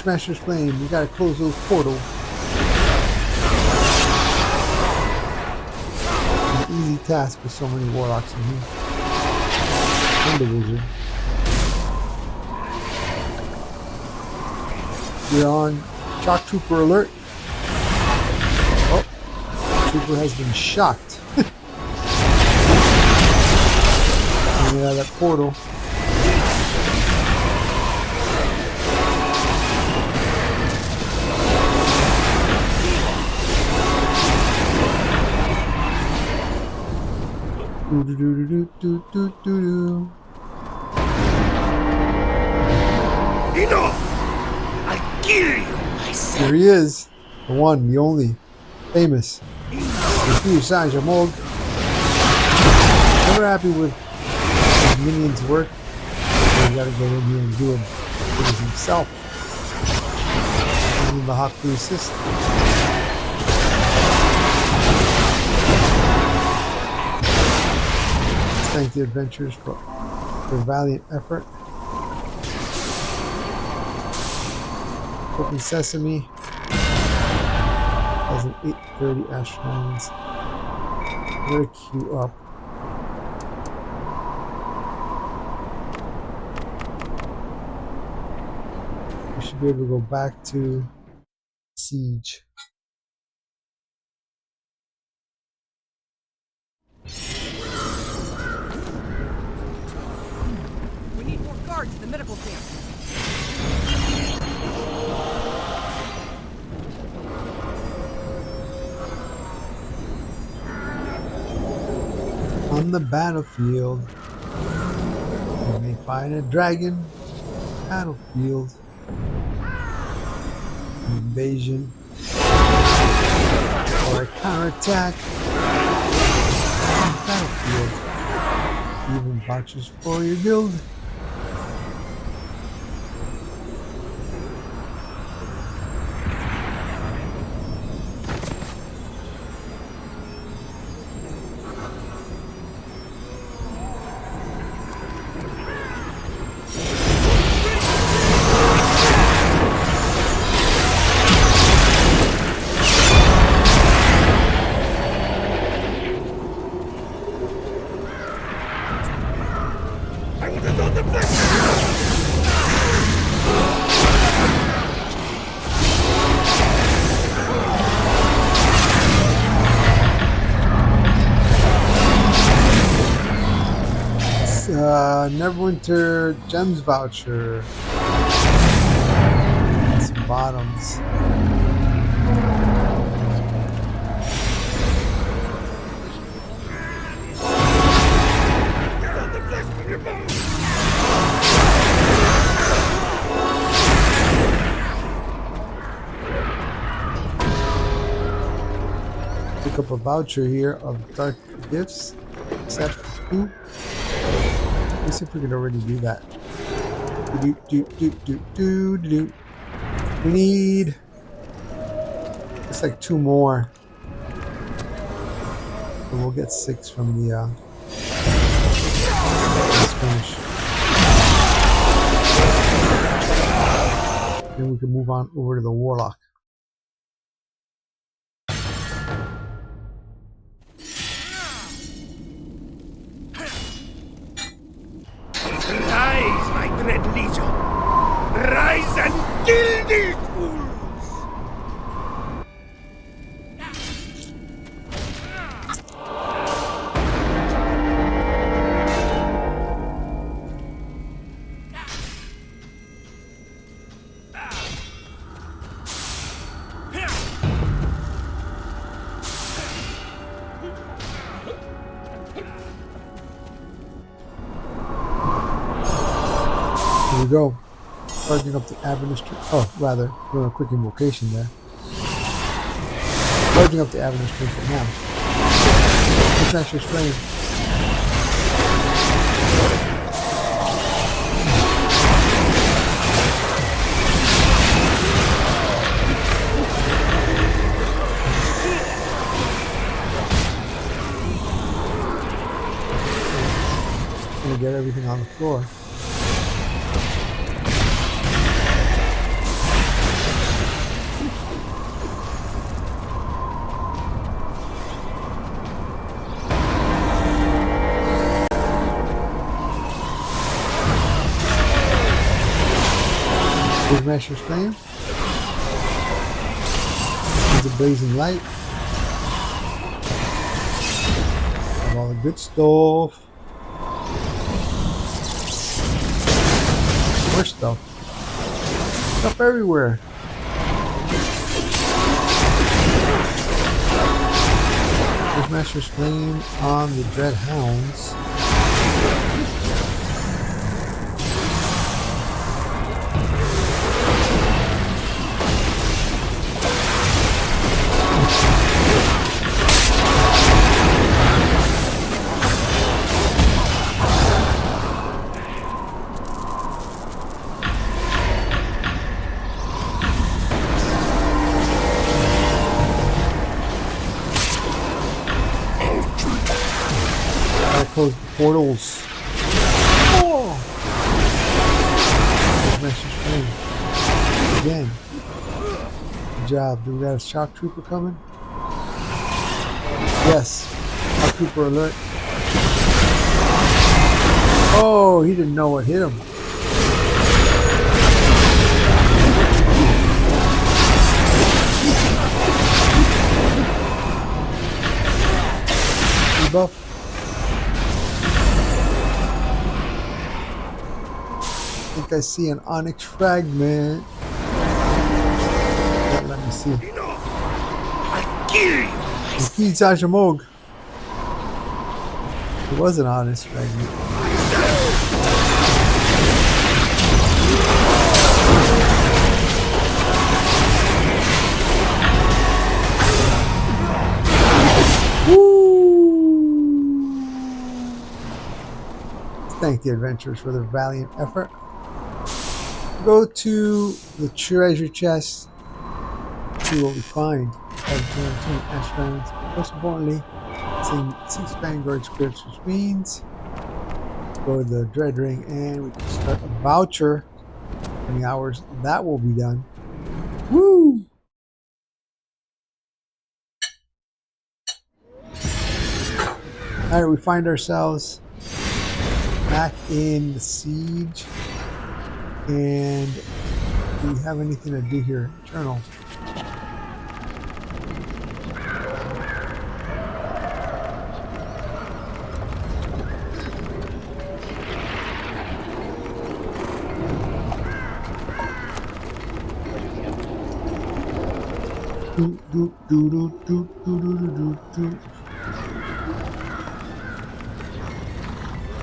X: Master's Flame, you gotta close those portals. An easy task with so many warlocks in here. And a wizard. We're on Shock Trooper alert. Oh, Trooper has been shocked. Coming out of that portal.
U: Enough! I'll kill you myself.
X: Here he is, the one, the only, famous. Refuse signs are mold. Never happy with his minions' work. So you gotta get in here and do him himself. Using the Hawk to assist. Thank the adventurers for their valiant effort. Open Sesame has an 830 Astronauts. I'm gonna queue up. We should be able to go back to Siege.
B: We need more guards at the medical camp.
X: On the battlefield, you may find a dragon. Battlefield, an invasion, or a counterattack. Battlefield, even vouchers for your guild. Neverwinter Gems voucher. Some bottoms. Pick up a voucher here of dark gifts. Except, let's see if we can already do that. We need, it's like 2 more. And we'll get 6 from the skirmish. Then we can move on over to the warlock.
U: Rise, my dread legion! Rise and kill these fools!
X: Here we go. Charging up the administration. Oh, rather, doing a quick invocation there. Charging up the administration now. Master's Flame. Gonna get everything on the floor. Master's Flame. There's a blazing light. Have all the good stuff. More stuff. Stuff everywhere. There's Master's Flame on the Dread Hounds. Close the portals. Oh! Master's Flame. Again. Good job. Do we got a shock trooper coming? Yes. Shock trooper alert. Oh, he didn't know what hit him. Debuff. I think I see an onyx fragment. Let me see. Repeat Sajamog. It was an onyx fragment. Thank the adventurers for their valiant effort. Go to the treasure chest, see what we find. Most importantly, seeing 6 Vanguard scripts, which means go to the Dread Ring and we can start a voucher. 20 hours, that will be done. Woo! Alright, we find ourselves back in the siege. And do we have anything to do here? Journal.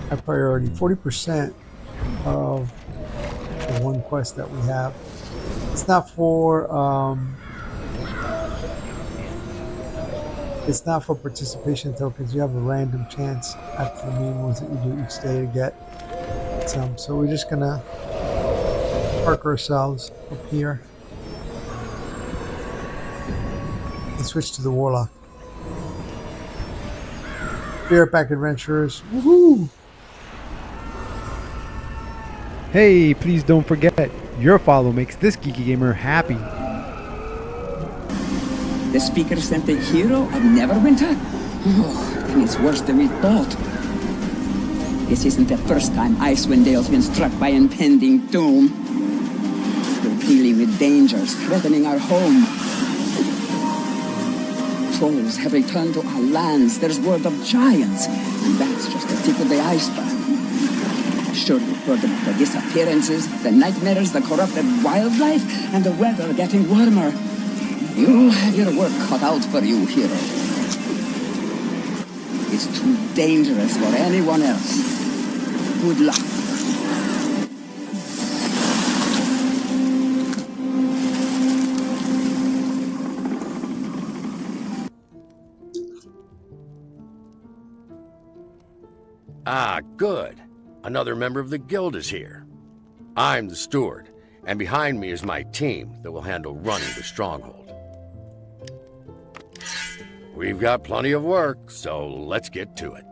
X: High priority, 40% of the one quest that we have. It's not for It's not for participation tokens. You have a random chance after the main ones that you do each day to get some. So we're just gonna park ourselves up here and switch to the Warlock. Be right back, adventurers. Woohoo!
I: Hey, please don't forget, your follow makes this geeky gamer happy.
J: The speaker sent the hero of Neverwinter? Oh, then it's worse than we thought. This isn't the first time Icewind Dale's been struck by impending doom. We're dealing with dangers threatening our home. Trolls have returned to our lands. There's word of giants, and that's just the tip of the iceberg. Sure, you've heard about the disappearances, the nightmares, the corrupted wildlife, and the weather getting warmer. You have your work cut out for you, hero. It's too dangerous for anyone else. Good luck.
L: Ah, good. Another member of the guild is here. I'm the steward, and behind me is my team that will handle running the stronghold. We've got plenty of work, so let's get to it.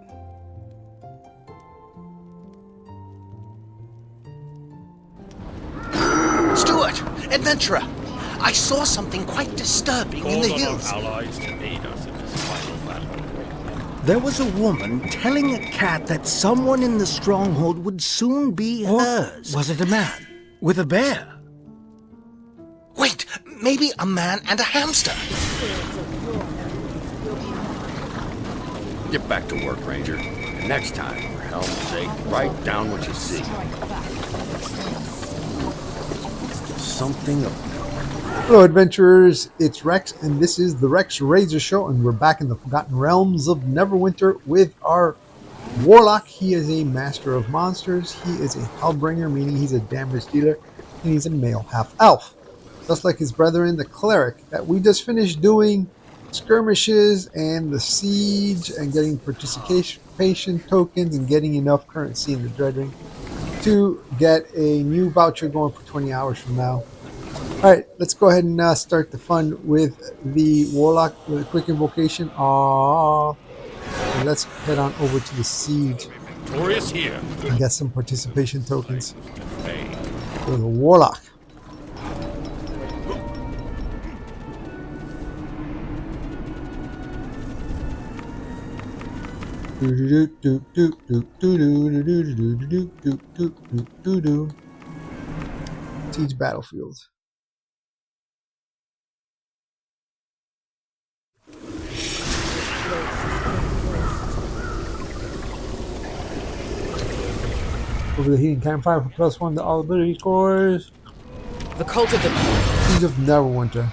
F: Steward! Adventurer! I saw something quite disturbing in the hills.
K: Allies to aid us in this final battle.
F: There was a woman telling a cat that someone in the stronghold would soon be hers. Was it a man? With a bear? Wait, maybe a man and a hamster.
L: Get back to work, Ranger. And next time, for helm's sake, write down what you see. Something of...
X: Hello, adventurers. It's Rex, and this is the Rex Razor Show, and we're back in the Forgotten Realms of Neverwinter with our Warlock. He is a master of monsters. He is a Hellbringer, meaning he's a damage dealer, and he's a male half-elf. Just like his brethren, the Cleric, that we just finished doing skirmishes and the siege and getting participation tokens and getting enough currency in the Dread Ring to get a new voucher going for 20 hours from now. Alright, let's go ahead and start the fun with the Warlock with a quick invocation. And let's head on over to the siege
K: Victorious here.
X: and get some participation tokens for the Warlock. Siege battlefield. Over the heating campfire for +1 to all ability scores.
B: The cult of the
X: Siege of Neverwinter.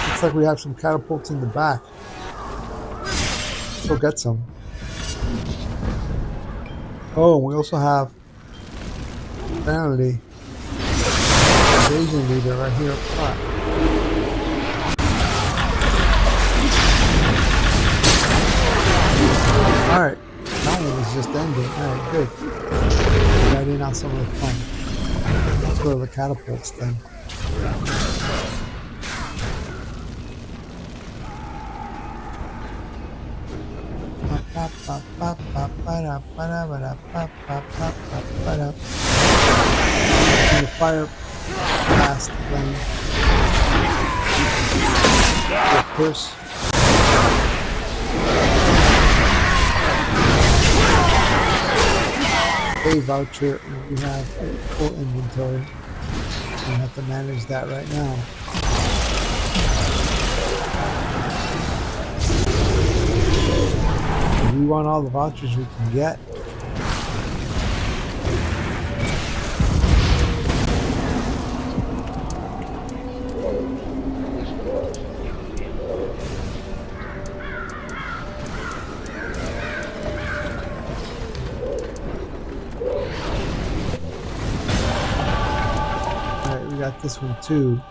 X: Looks like we have some catapults in the back. Go get some. Oh, we also have apparently invasion leader right here up front. Alright, that one was just ending. Alright, good. Right in on some of the fun. Let's go to the catapults then. The fire blast plane. Of course. A voucher, and we have a full inventory. We have to manage that right now. We want all the vouchers we can get. Alright, we got this one too.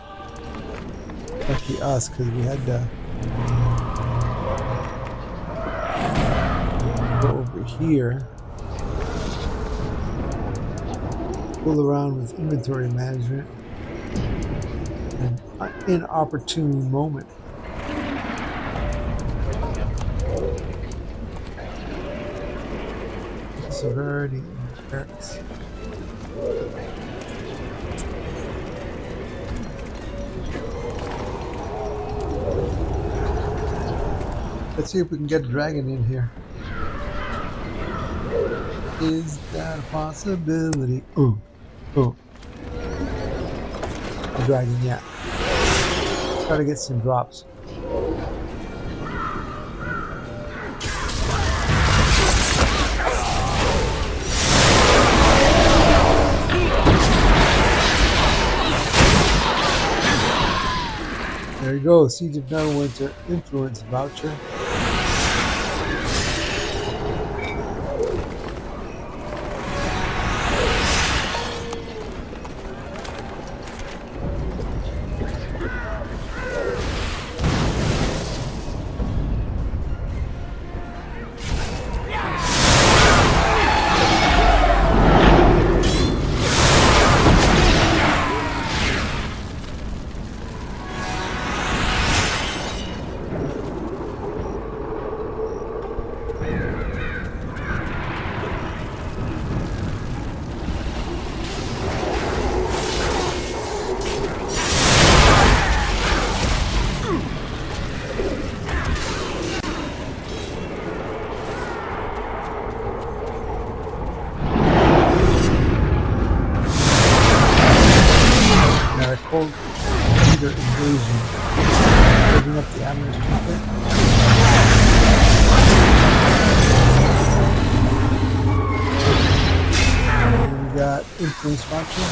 X: Let's Lucky us, because we had to go over here. Fool around with inventory management. An inopportune moment. Severity and barracks. Let's see if we can get a dragon in here. Is that a possibility? Oh, oh. A dragon, yeah. Try to get some drops. There you go, Siege of Neverwinter influence voucher. Leader invasion. Building up the ammunition pit. And we got influence function.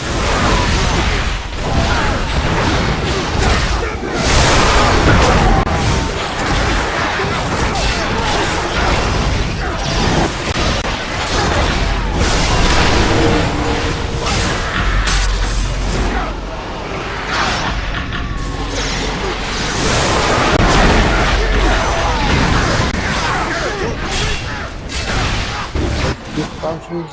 X: Vouchers.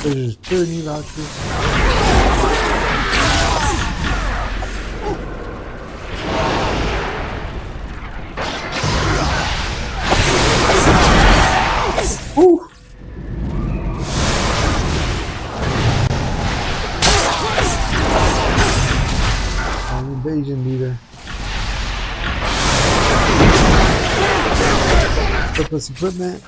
X: There's 30 vouchers. Woo! Invasion leader. Surplus equipment.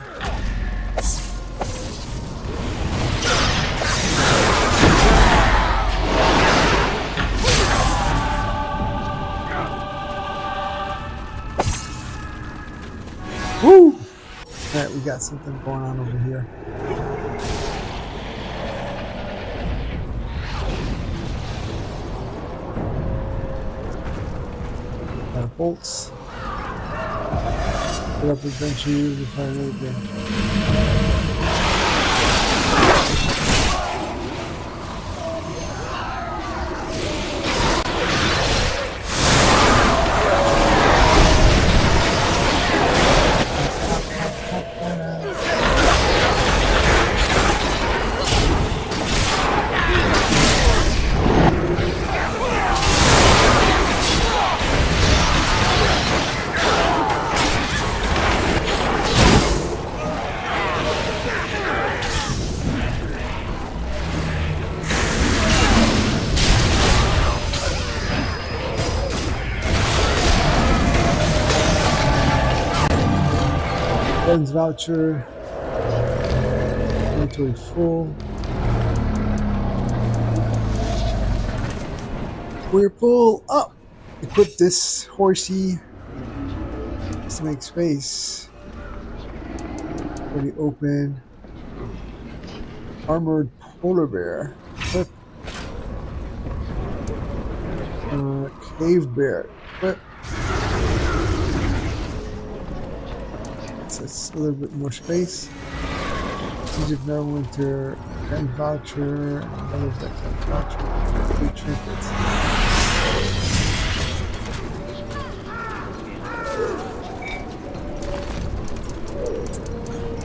X: Woo! Alright, we got something going on over here. Bolts. Put up adventure use if I really again. Guns voucher, inventory full. We're full up. Equip this horsey. Just to make space. Already open. Armored polar bear. Equip. Cave bear. Equip. points. That's a little bit more space. Siege of Neverwinter, bank voucher, another bank voucher, free trinkets.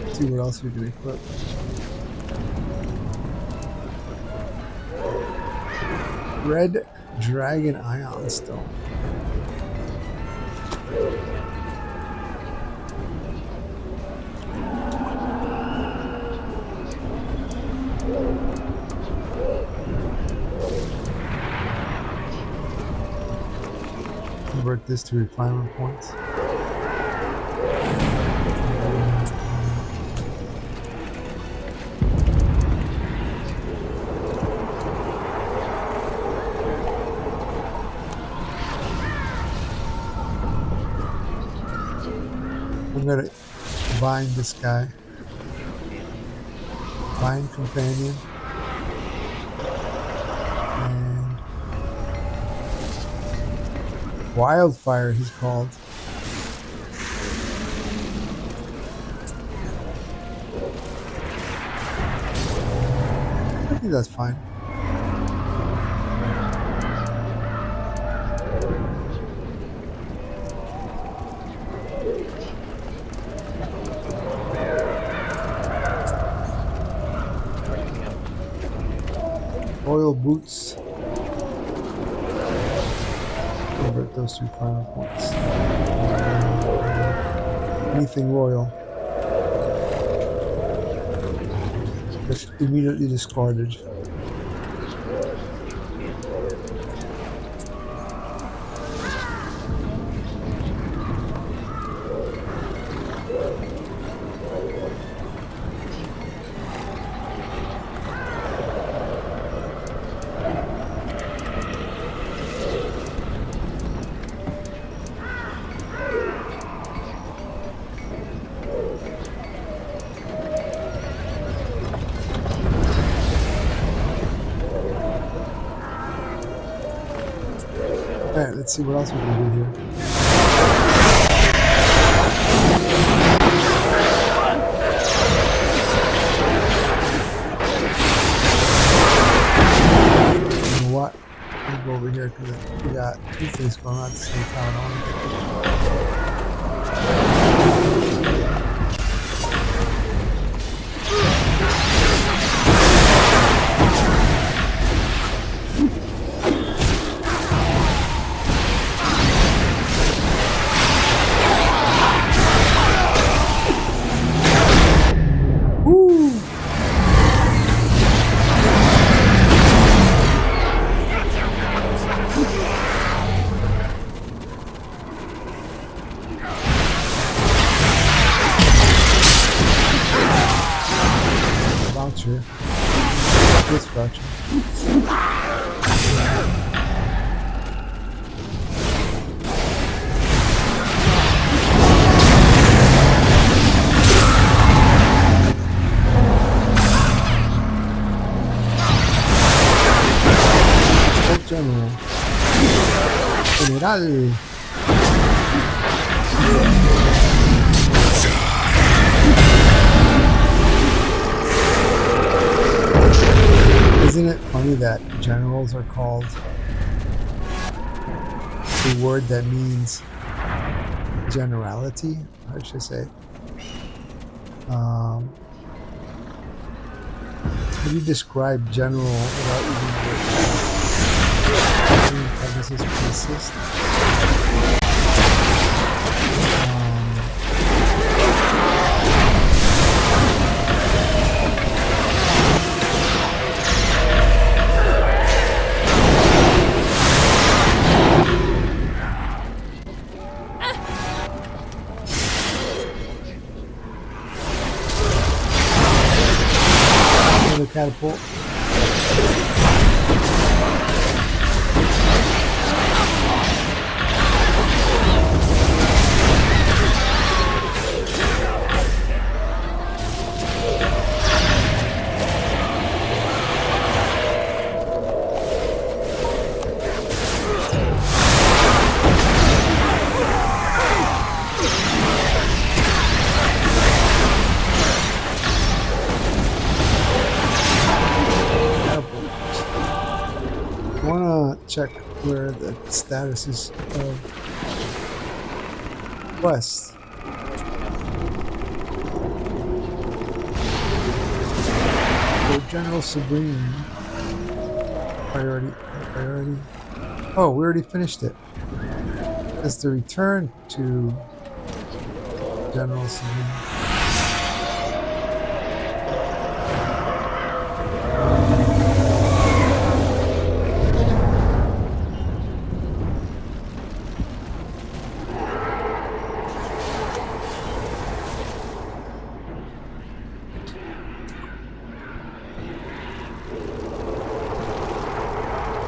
X: Let's see what else we can equip. Red Dragon Ion Stone. Convert this to refinement points. I'm gonna bind this guy. Bind companion. And Wildfire he's called. I think that's fine. Royal boots. Convert those to final points. Anything royal. Just immediately discarded. Alright, let's see what else we can do here. You know what? I'll go over here because we got two things going on at the same time. I want to get voucher. This voucher. General. Isn't it funny that generals are called the word that means generality? How should I say? How do you describe general without even this is racist? Another catapult. check where the status is of quests. So General Sabrine. Priority. Oh, we already finished it. That's the return to General Sabrine.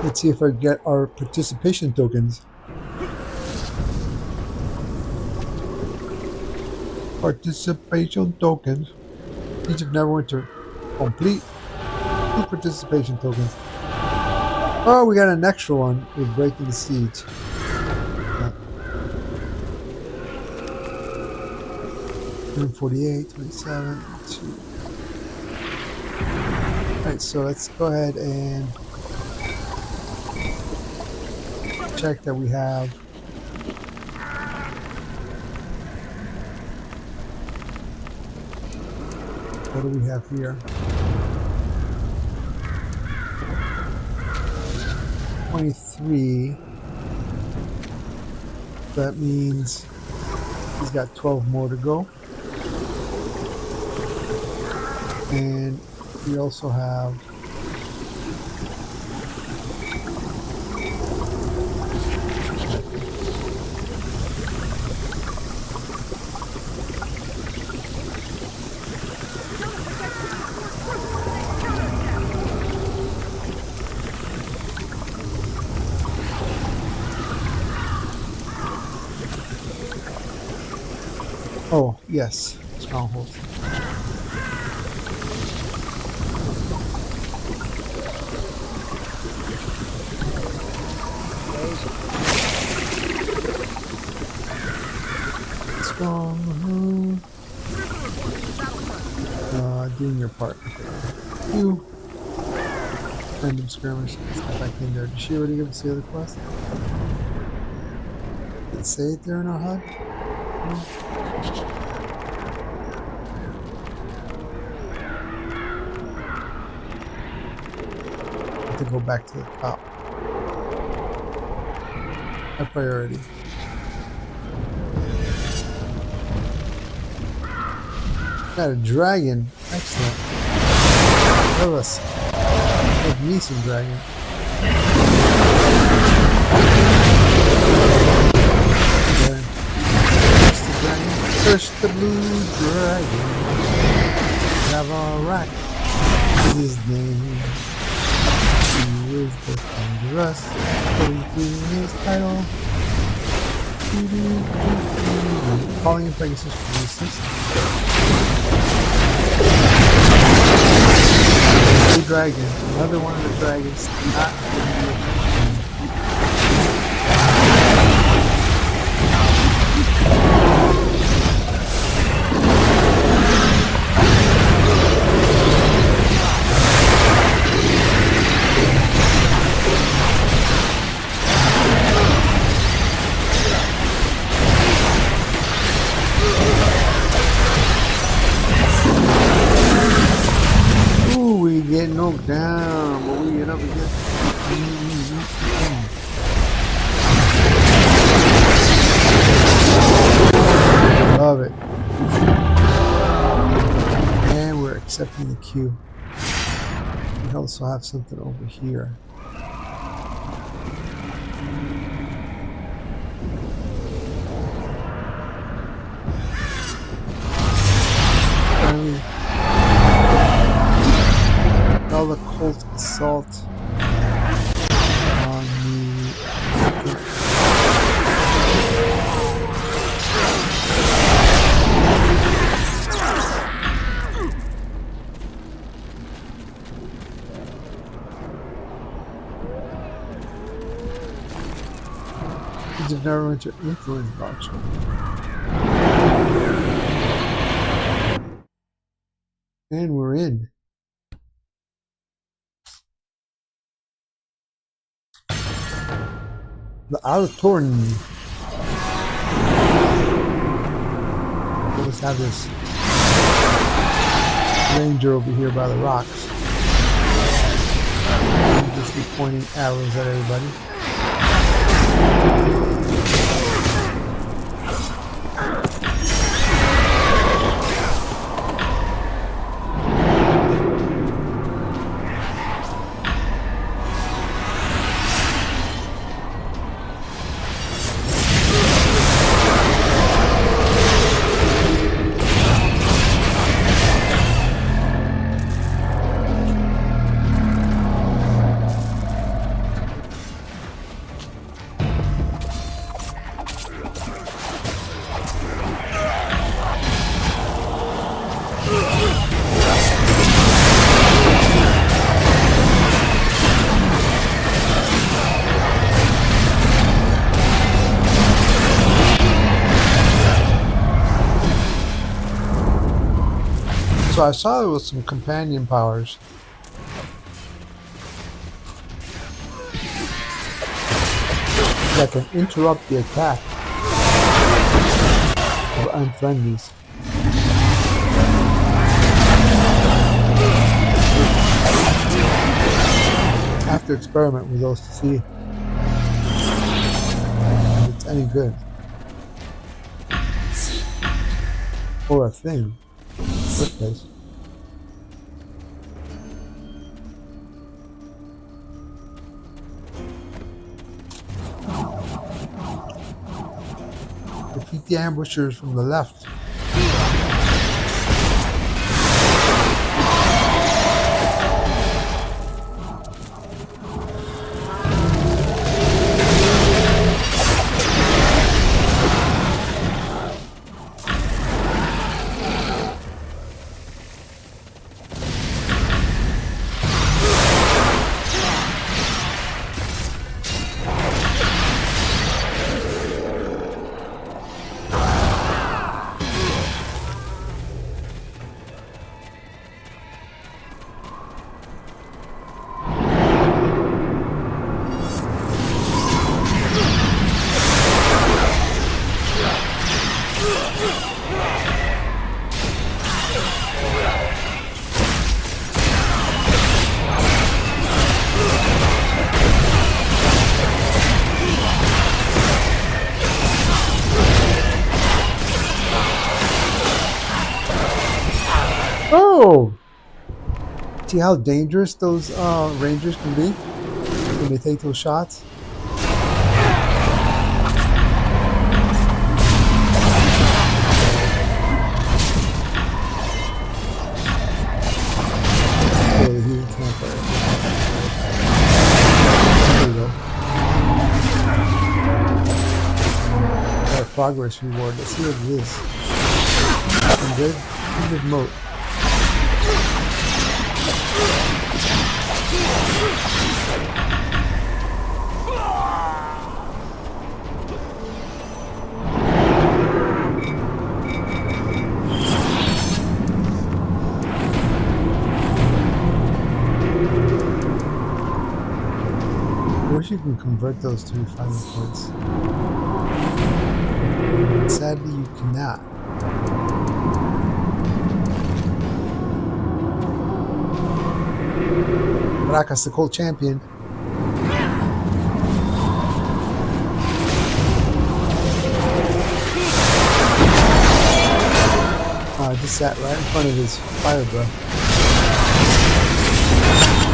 X: Let's see if I get our participation tokens. Participation tokens. Siege of Neverwinter complete. 2 participation tokens. Oh, we got an extra one with breaking the siege. 148, 27, 2. Alright, so let's go ahead and check that we have what do we have here? 23. That means he's got 12 more to go. And we also have oh, yes, stronghold. Stronghold. Doing your part. You. Random skirmish. Let's get back in there. Did she already give us the other quest? Did it say it there in our HUD? No. To go back to the top. High priority. Got a dragon. Excellent. Love us. Love me some dragon. First the blue dragon. Navarak is his name. He is the dangerous, putting his title. Calling in Pegasus for resistance. Blue dragon, another one of the dragons. Not getting knocked down, but we get up again. Love it. And we're accepting the queue. We also have something over here. The cult assault on the Dungeons and Dragons Neverwinter influence box. And we're in. The Altorn. Let's have this ranger over here by the rocks. Just be pointing arrows at everybody. So I saw there was some companion powers. That can interrupt the attack of unfriendlies. I have to experiment with those to see if it's any good. Or a thing. Good place. Defeat the ambushers from the left. Oh! See how dangerous those rangers can be when they take those shots? Oh, the healing campfire. There we go. Got a progress reward. Let's see what it is. Something good? Good moat. I wish you can convert those to refinement points. Sadly, you cannot. Braca's the cold champion. Oh, I just sat right in front of his fire breath.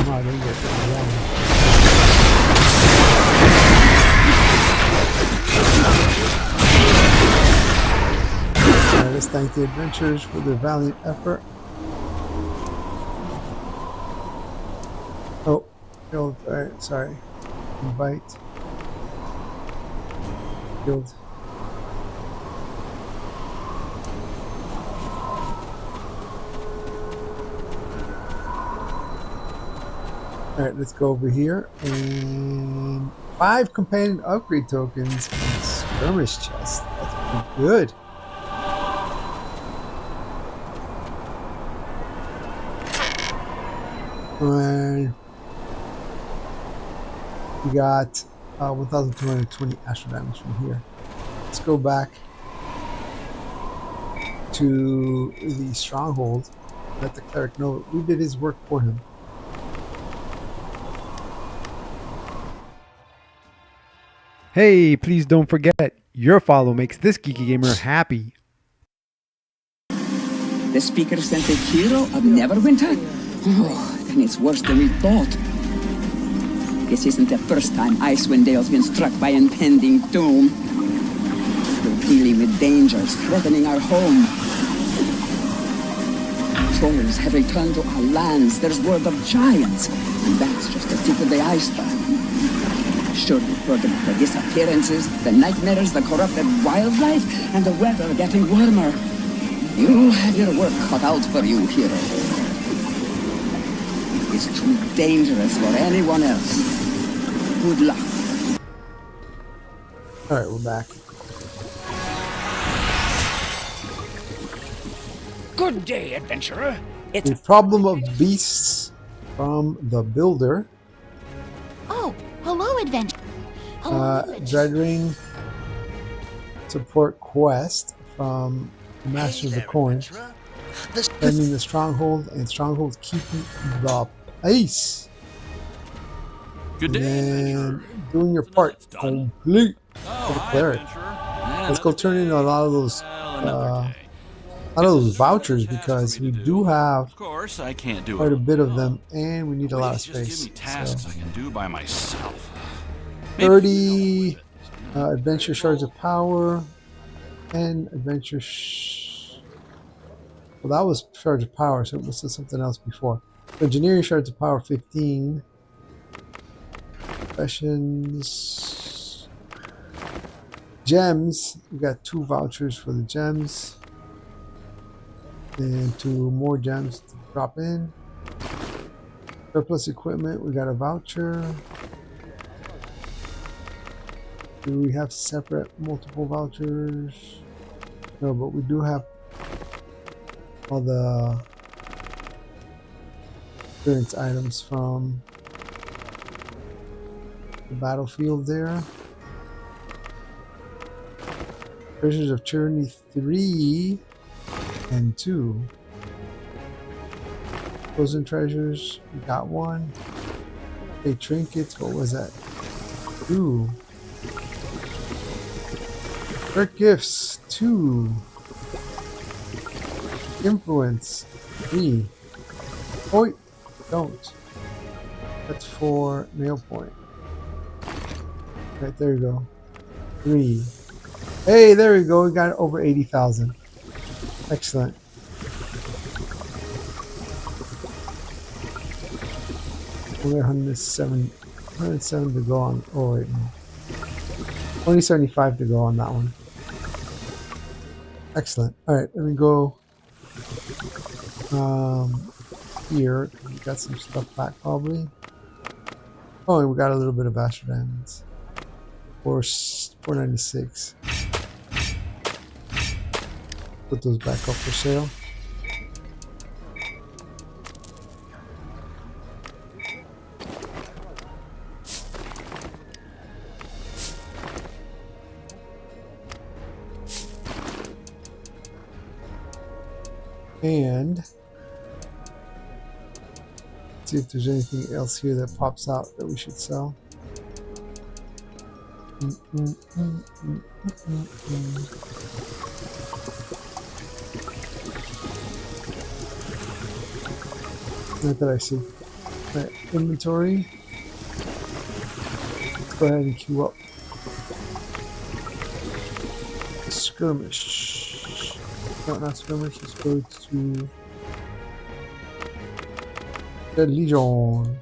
X: Oh, I didn't get it wrong. Alright, let's thank the adventurers for their valiant effort. Oh, killed. Alright, sorry. Invite. Killed. Alright, let's go over here. And 5 companion upgrade tokens and skirmish chest. That's pretty good. And we got 1,220 astral damage from here. Let's go back to the stronghold. Let the cleric know we did his work for him.
I: Hey, please don't forget, your follow makes this geeky gamer happy.
J: The speaker sent a hero of Neverwinter? Oh, then it's worse than we thought. This isn't the first time Icewind Dale's been struck by impending doom. We're dealing with dangers threatening our home. Trolls have returned to our lands. There's word of giants, and that's just the tip of the iceberg. Sure, you've heard about the disappearances, the nightmares, the corrupted wildlife, and the weather getting warmer. You have your work cut out for you, hero. It's too dangerous for anyone else. Good luck.
X: Alright, we're back.
U: Good day, adventurer.
X: The problem of beasts from the builder.
E: Oh, hello, adventure.
X: Dreadring support quest from Master of the Coin. Defending the stronghold and stronghold keeping the pace.
H: Good day,
X: and doing your part complete for the cleric. Let's go turn in a lot of those vouchers because we do have
H: Of course, I can't do
X: quite
H: it.
X: a bit of them and we need a lot of
H: Please just
X: space.
H: give me tasks I can do by myself.
X: 30 adventure shards of power and adventure well, that was shards of power, so it must have something else before. Engineering shards of power 15. Professions. Gems. We got 2 vouchers for the gems. And 2 more gems to drop in. Surplus equipment, we got a voucher. Do we have separate multiple vouchers? No, but we do have all the experience items from the battlefield there. Treasures of Tyranny 3 and 2. Frozen treasures, we got 1. Okay, trinkets, what was that? 2. Rare gifts, 2. Influence, 3. Oh, don't. That's 4 nail point. Right, there you go. 3. Hey, there we go. We got over 80,000. Excellent. Only 107 to go on. Oh, wait. No. Only 75 to go on that one. Excellent. Alright, let me go here. We got some stuff back probably. Oh, and we got a little bit of astral diamonds. 496. Put those back up for sale. And see if there's anything else here that pops out that we should sell. Not that I see. Right, inventory. Let's go ahead and queue up. Skirmish. No, not skirmish. Let's go to the Legion.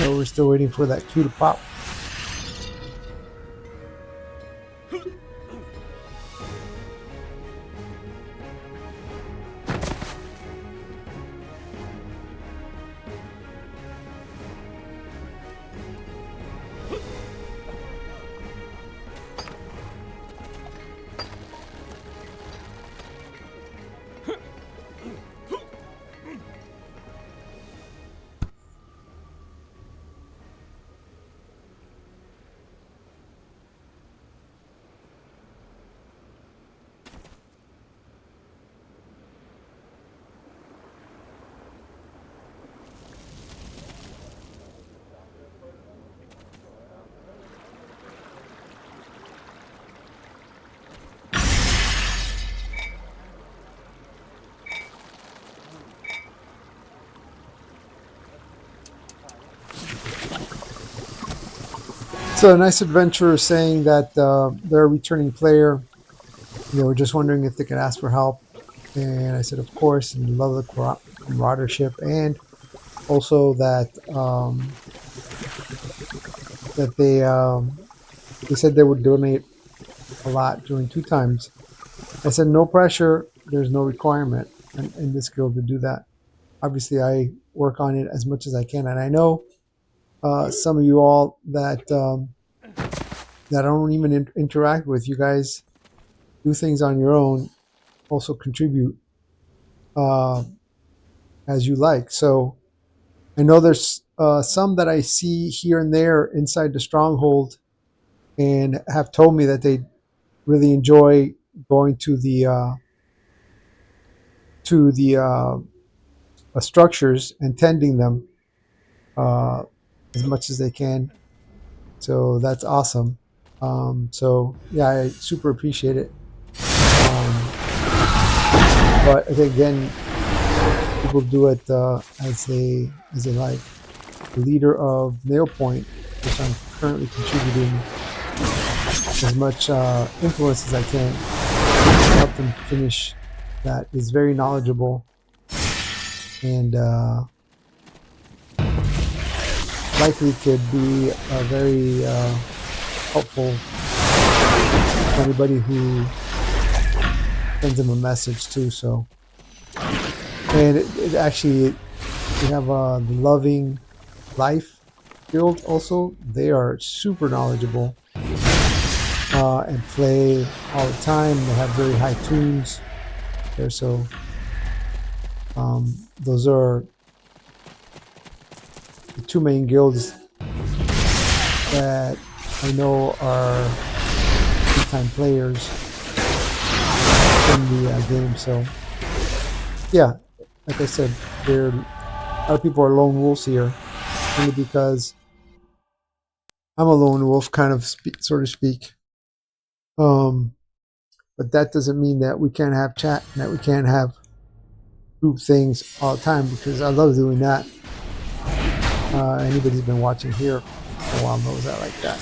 X: So we're still waiting for that cue to pop. So a nice adventurer saying that they're a returning player. They were just wondering if they could ask for help, and I said, of course, and love the camaraderie, and also that they said they would donate a lot during 2 times. I said, no pressure. There's no requirement in this guild to do that. Obviously, I work on it as much as I can, and I know some of you all that that I don't even interact with. You guys do things on your own, also contribute as you like. So I know there's some that I see here and there inside the stronghold, and have told me that they really enjoy going to the structures and tending them as much as they can. So that's awesome. So yeah, I super appreciate it. But again, people do it as they like. The leader of Nailpoint, which I'm currently contributing as much influence as I can to help them finish that, is very knowledgeable and likely could be very helpful to anybody who sends them a message too. So, and it actually, we have the Loving Life Guild also. They are super knowledgeable and play all the time. They have very high tunes there. So those are the 2 main guilds that I know are big-time players in the game. So yeah, like I said, a lot of people are lone wolves here, only because I'm a lone wolf, kind of, so to speak. But that doesn't mean that we can't have chat and that we can't have group things all the time, because I love doing that. Anybody who's been watching here for a while knows that like that.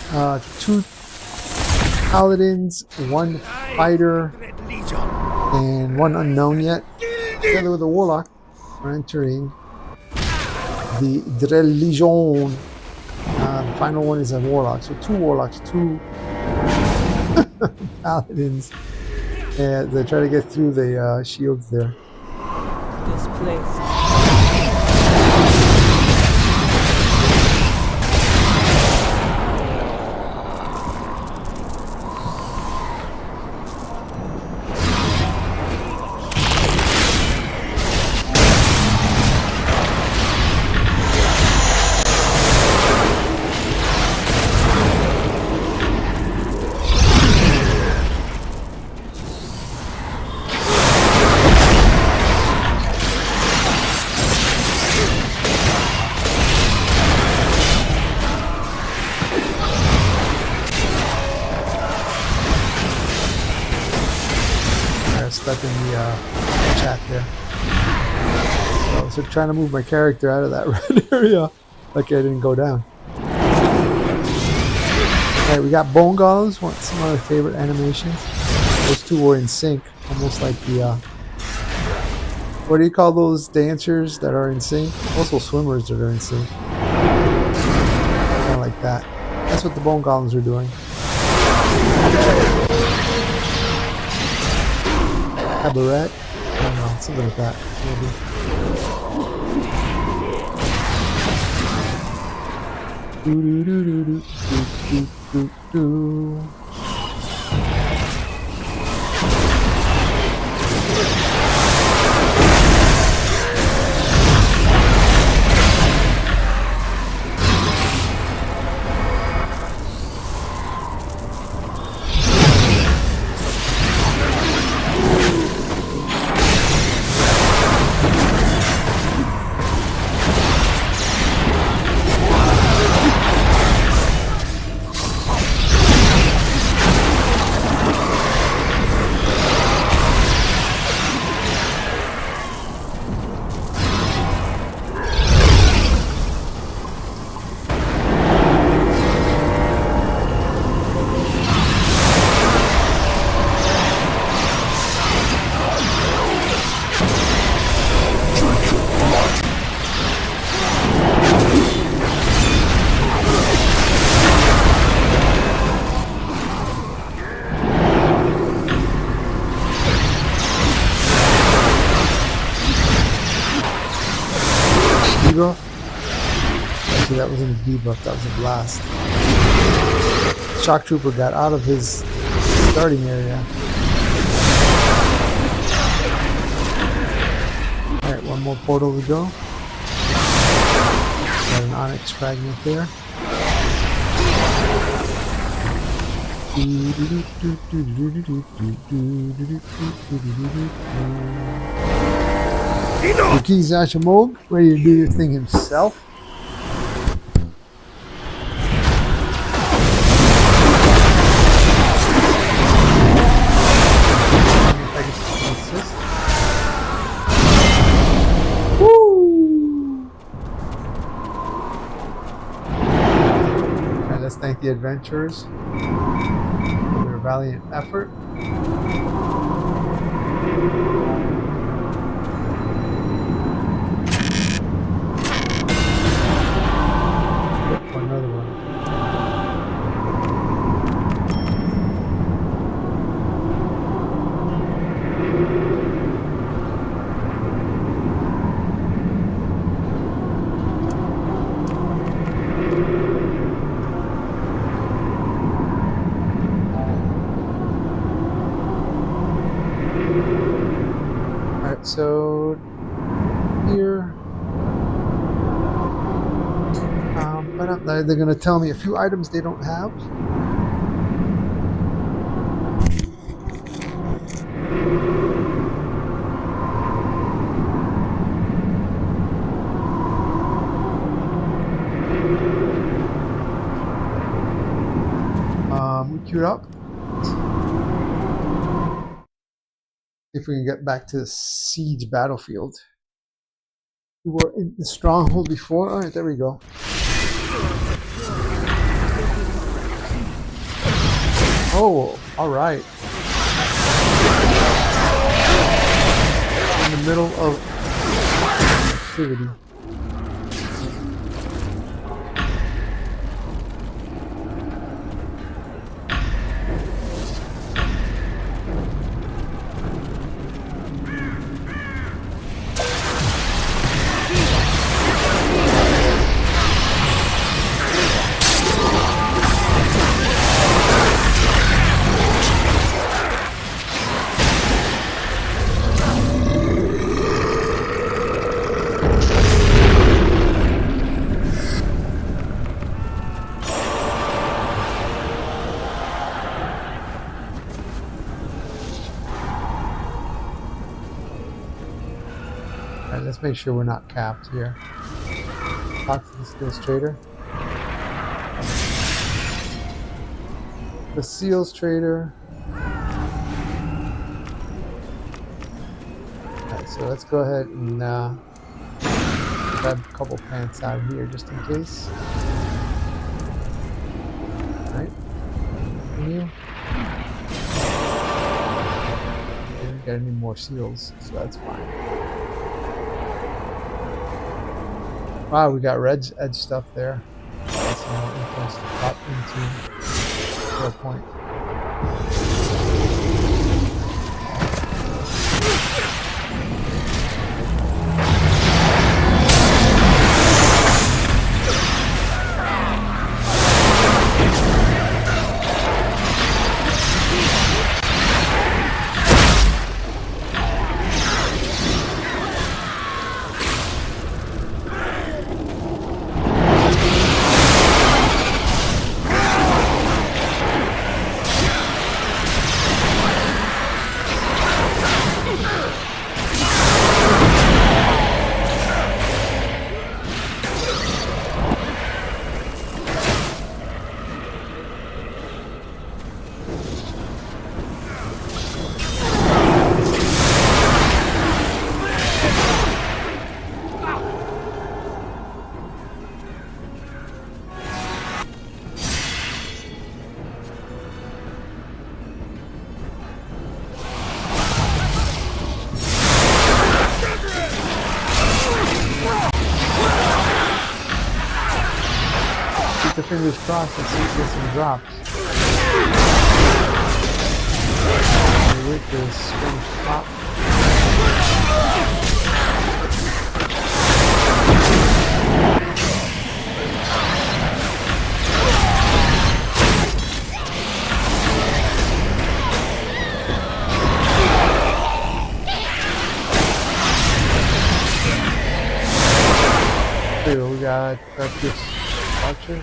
X: 2 paladins, 1 fighter, and 1 unknown yet, together with a warlock. We're entering the Drell Legion. The final one is a warlock. So 2 warlocks, 2 paladins, and they try to get through the shields there.
M: This place.
X: that in the chat there. So I was trying to move my character out of that red area. Lucky I didn't go down. Alright, we got bone golems. Some of my favorite animations. Those two were in sync, almost like the what do you call those dancers that are in sync? Also swimmers that are in sync. Kind of like that. That's what the bone golems are doing. Cabaret? I don't know, something like that. Maybe. Do do do do do do do do. Actually, that wasn't a debuff, that was a blast. Shock Trooper got out of his starting area. Alright, one more portal to go. Got an Onyx fragment there. Yuki Zashamog, ready to do your thing himself. Woo! And let's thank the adventurers for their valiant effort. Another one. Alright, so here. They're going to tell me a few items they don't have. We queued up. If we can get back to the siege battlefield. We were in the stronghold before. Alright, there we go. Oh, all right. In the middle of activity. Let's make sure we're not capped here. Talk to the Seals Trader. The Seals Trader. So let's go ahead and grab a couple plants out here just in case. Alright. Continue. Okay, we got any more seals, so that's fine. Wow, we got red edge stuff there. That's some more influence to pop into to a point. Fingers crossed, let's see if we get some drops. With this spring top. Here we got this archer.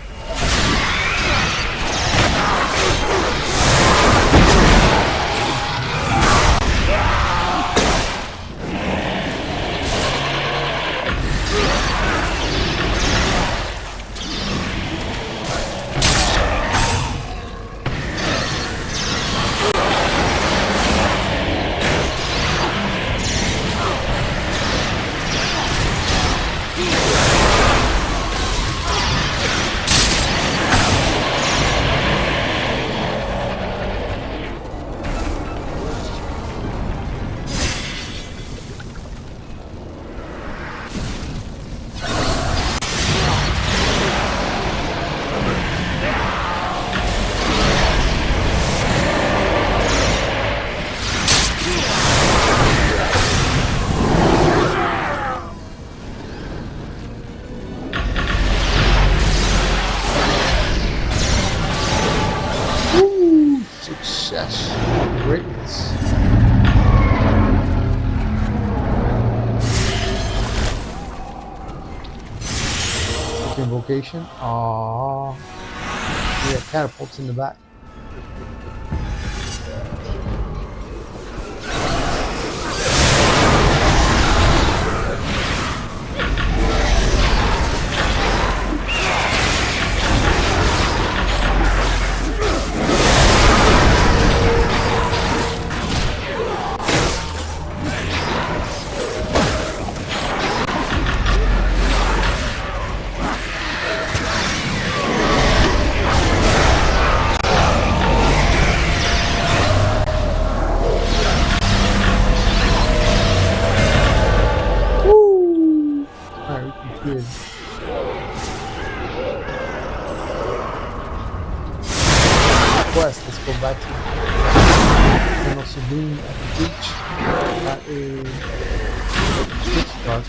X: Success. Greatness. Invocation. Aww. We got catapults in the back. Quest. Let's go back to Colonel Saloon at the beach. That is pitch dark.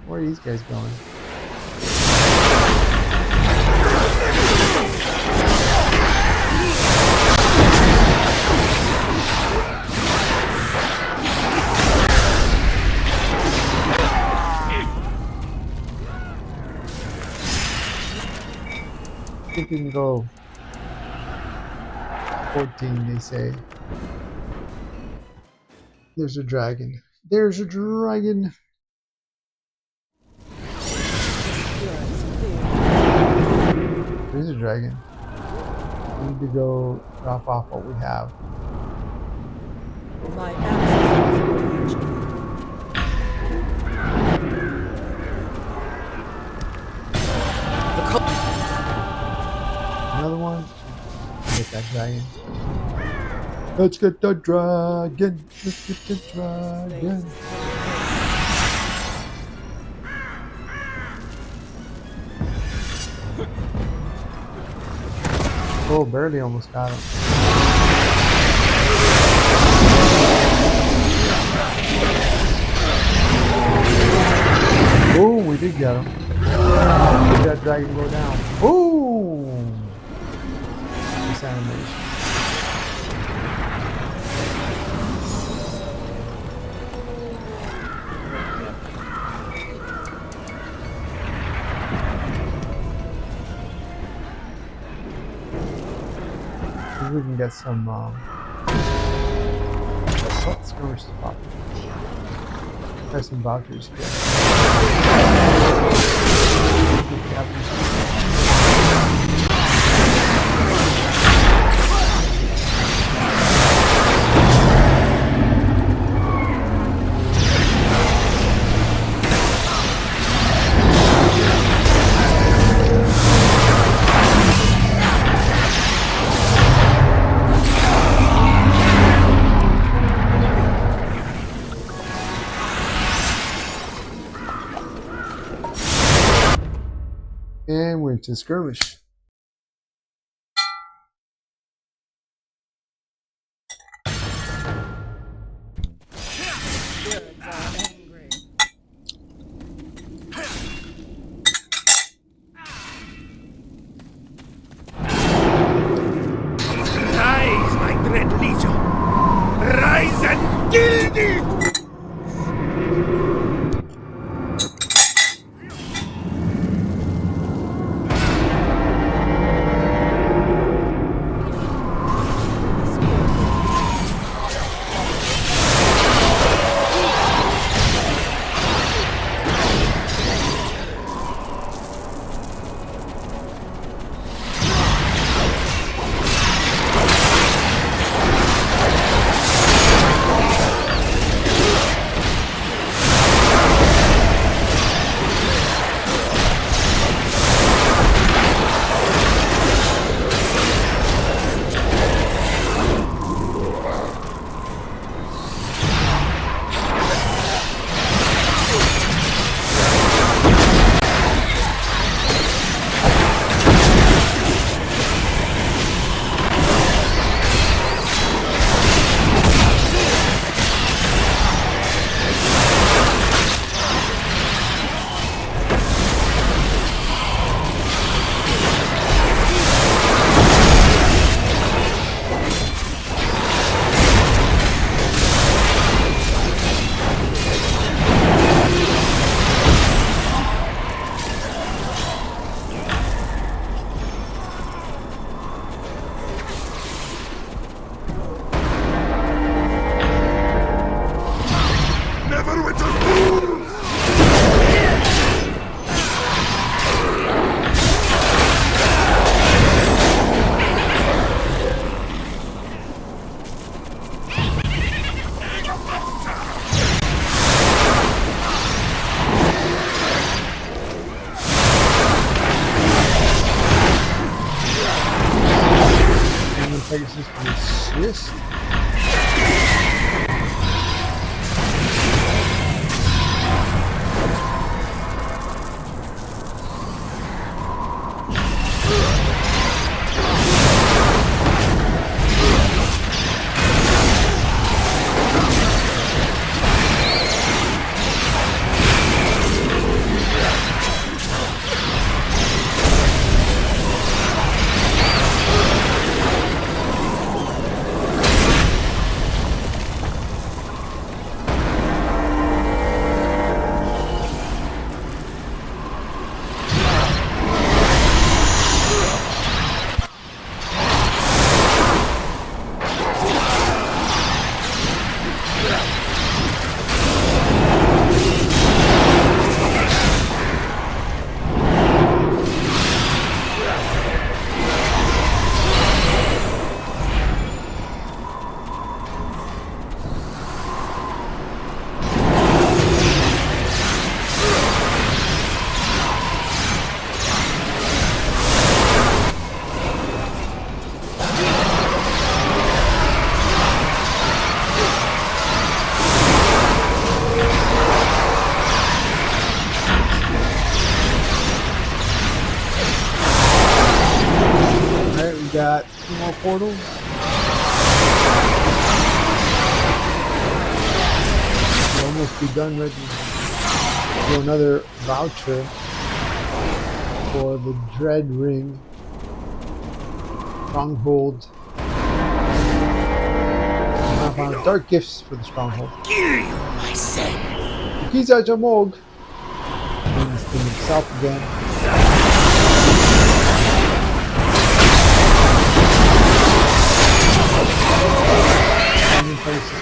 X: Where are these guys going? can go 14, they say. There's a dragon. There's a dragon. There's a dragon. We need to go drop off what we have.
B: My absence is
X: Another one. Get that dragon. Let's get the dragon. Let's get the dragon. Oh, barely almost got him. Oh, we did get him. Did that dragon go down? Oh! This animation. Maybe we can get some skirmish to pop. Try some vouchers here. And we're into skirmish.
U: Rise, my dread legion! Rise and kill thee!
X: Pegasus to assist. We got 2 more portals. We'll almost be done ready to do another voucher for the Dread Ring Stronghold. I found dark gifts for the Stronghold.
U: My son.
X: Kiza Jamog. And this thing himself again. And in places.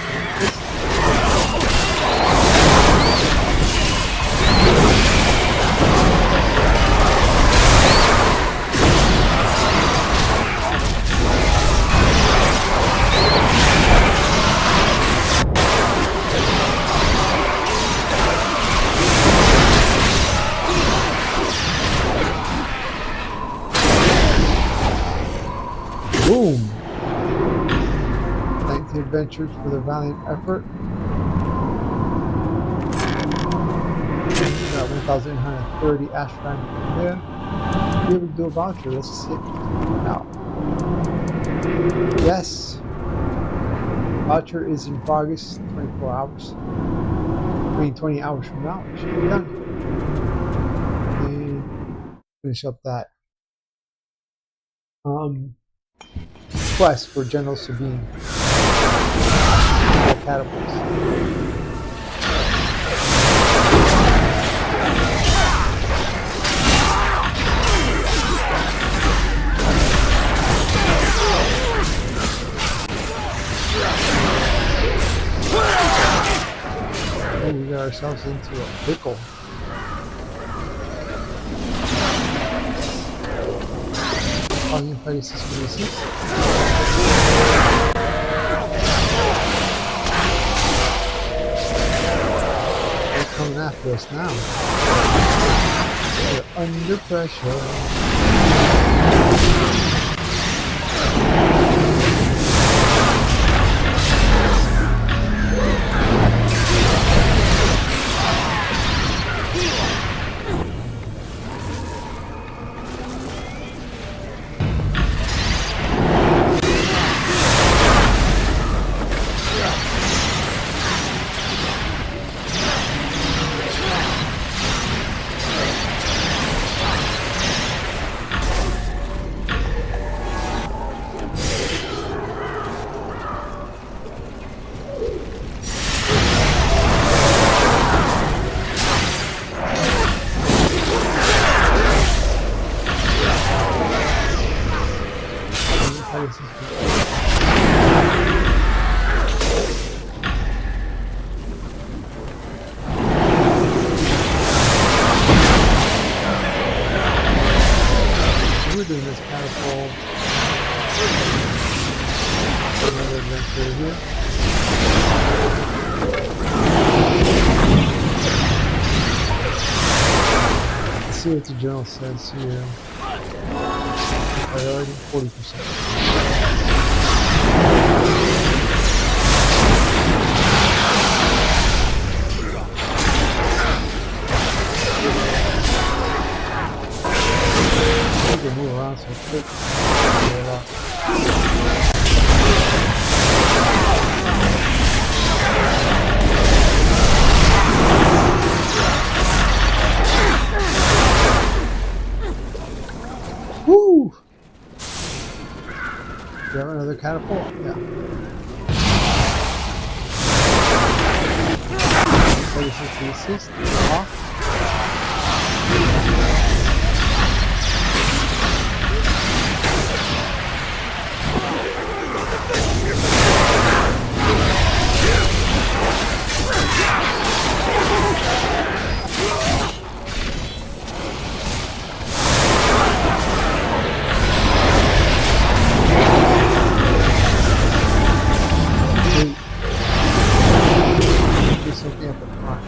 X: Boom! Thank the adventurers for their valiant effort. We got 1,830 ash rand there. Be able to do a voucher. Let's see it now. Yes. Voucher is in progress. 24 hours. I mean 20 hours from now. It should be done. And finish up that. Quest for General Sabine. Catapults. Oh, we got ourselves into a pickle. Alguém parece isso? They're coming after us now. We're under pressure. We're doing this catapult. Another adventure here. Let's see what the journal says here. Priority 40%. I can move around so quick. Woo! Do you have another catapult? Yeah. 36 assist. Off. Do something at the front.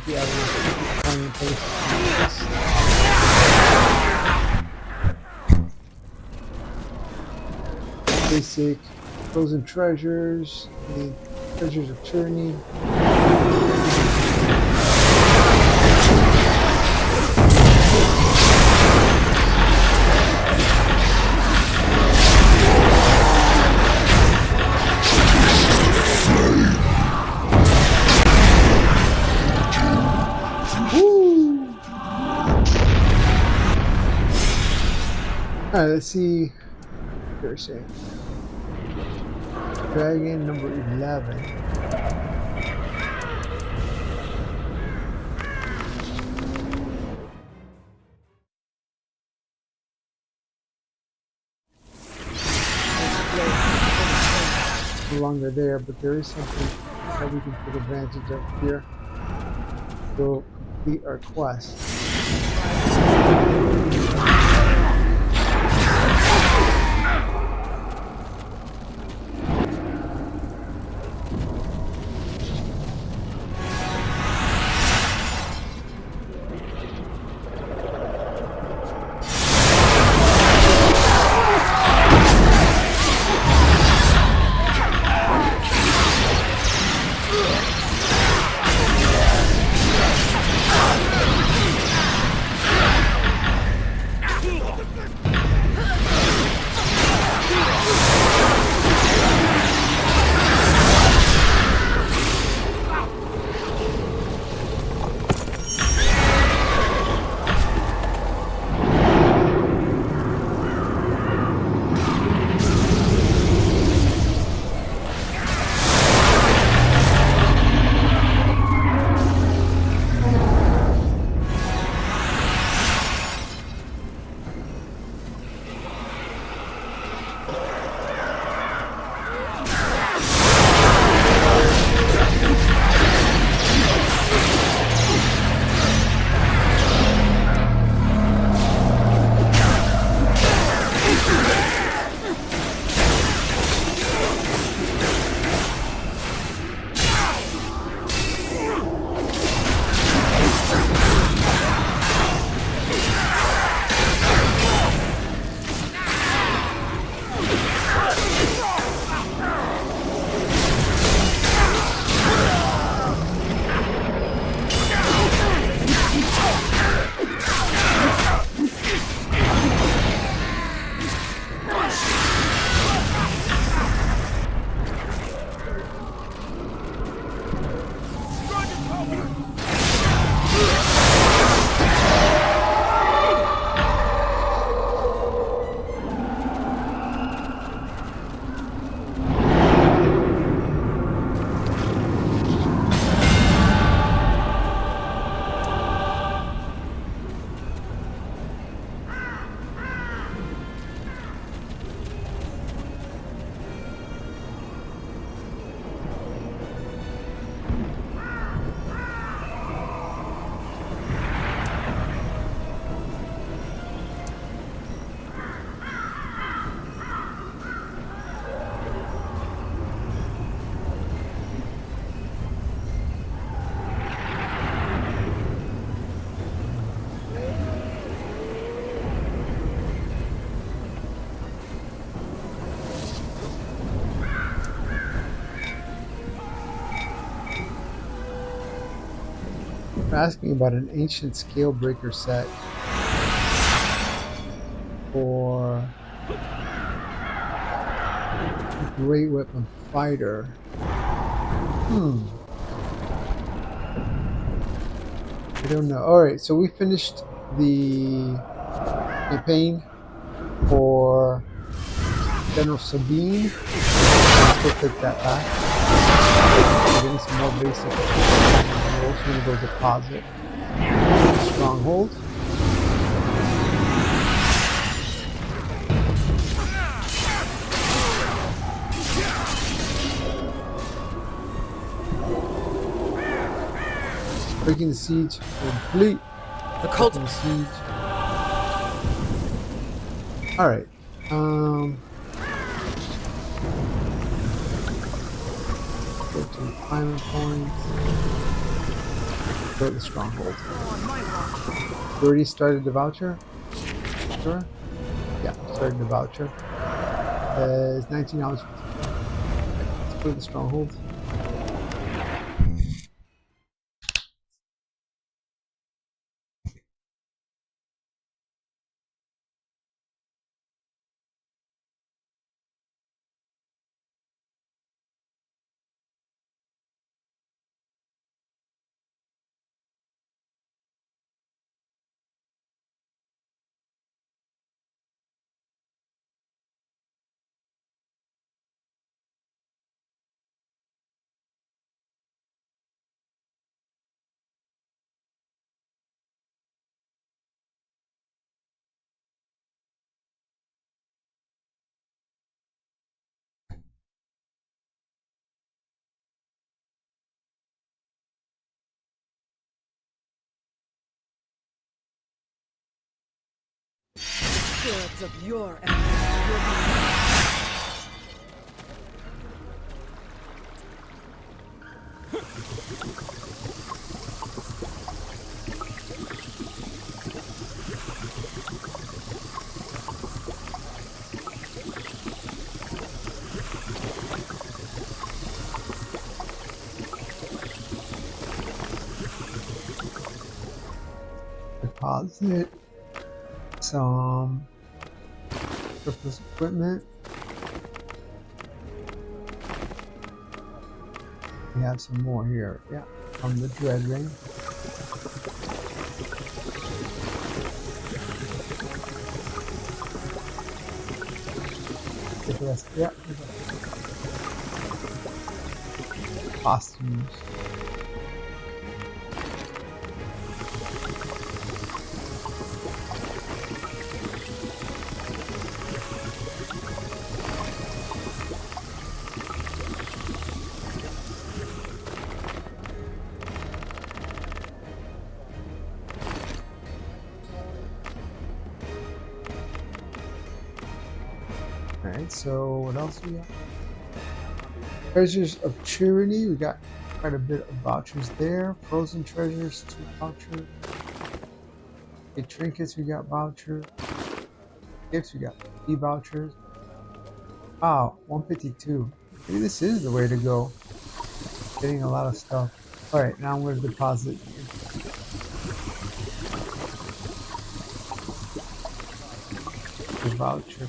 X: with the evidence. Keep in place. Basic frozen treasures, the treasures of tyranny. Alright, let's see what they're saying. Dragon number 11. No longer there, but there is something that we can take advantage of here. We'll complete our quest. Asking about an ancient scale breaker set for a great weapon fighter. I don't know. Alright, so we finished the campaign for General Sabine. Let's go take that back. We're getting some more basic. We're also going to go deposit stronghold. Breaking the siege complete.
S: The cult.
X: Breaking the siege. All right. 14 climate points. Go to the stronghold. You already started the voucher? Sure? Yeah, started the voucher. It's $19. Let's go to the stronghold.
M: Spirits of your enemies will be
X: Deposit some surplus equipment. We have some more here. Yeah, from the Dread Ring. Yeah. Costumes. Alright, so what else we got? Treasures of Tyranny, we got quite a bit of vouchers there. Frozen treasures, 2 vouchers. Okay, trinkets, we got vouchers. Gifts, we got 3 vouchers. Wow, 152. Maybe this is the way to go. Getting a lot of stuff. Alright, now I'm going to deposit. The voucher.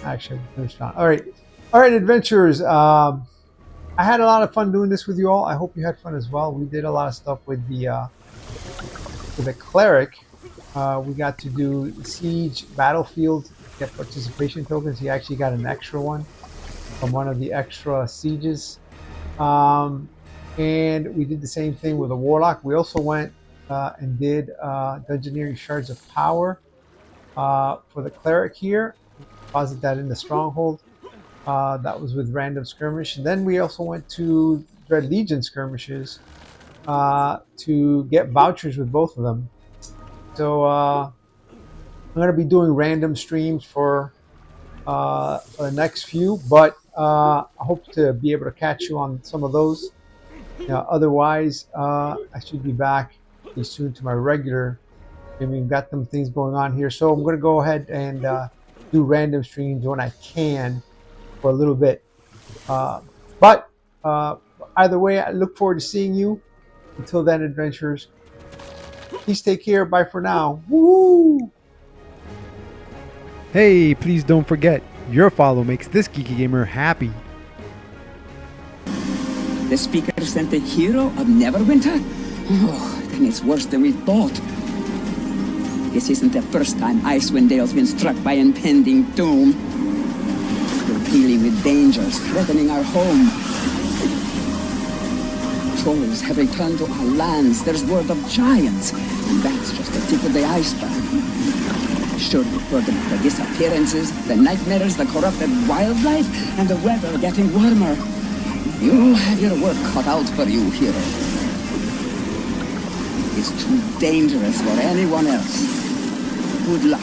X: Actually, finished on. All right, adventurers. I had a lot of fun doing this with you all. I hope you had fun as well. We did a lot of stuff with the cleric. We got to do siege battlefield, get participation tokens. He actually got an extra one from one of the extra sieges. And we did the same thing with a warlock. We also went and did Dungeoneering Shards of Power for the cleric here. Deposit that in the stronghold. That was with random skirmish. And then we also went to Dread Legion skirmishes to get vouchers with both of them. So I'm going to be doing random streams for the next few, but I hope to be able to catch you on some of those. Otherwise, I should be back pretty soon to my regular. I mean, we've got some things going on here, so I'm going to go ahead and do random streams when I can for a little bit. But either way, I look forward to seeing you. Until then, adventurers, please take care. Bye for now. Woo!
I: Hey, please don't forget, your follow makes this geeky gamer happy.
J: The speaker sent the hero of Neverwinter? Oh, then it's worse than we thought. This isn't the first time Icewind Dale's been struck by impending doom. We're dealing with dangers threatening our home. Trolls have returned to our lands. There's word of giants, and that's just the tip of the iceberg. Sure, you've heard about the disappearances, the nightmares, the corrupted wildlife, and the weather getting warmer. You have your work cut out for you, hero. It's too dangerous for anyone else. Good luck.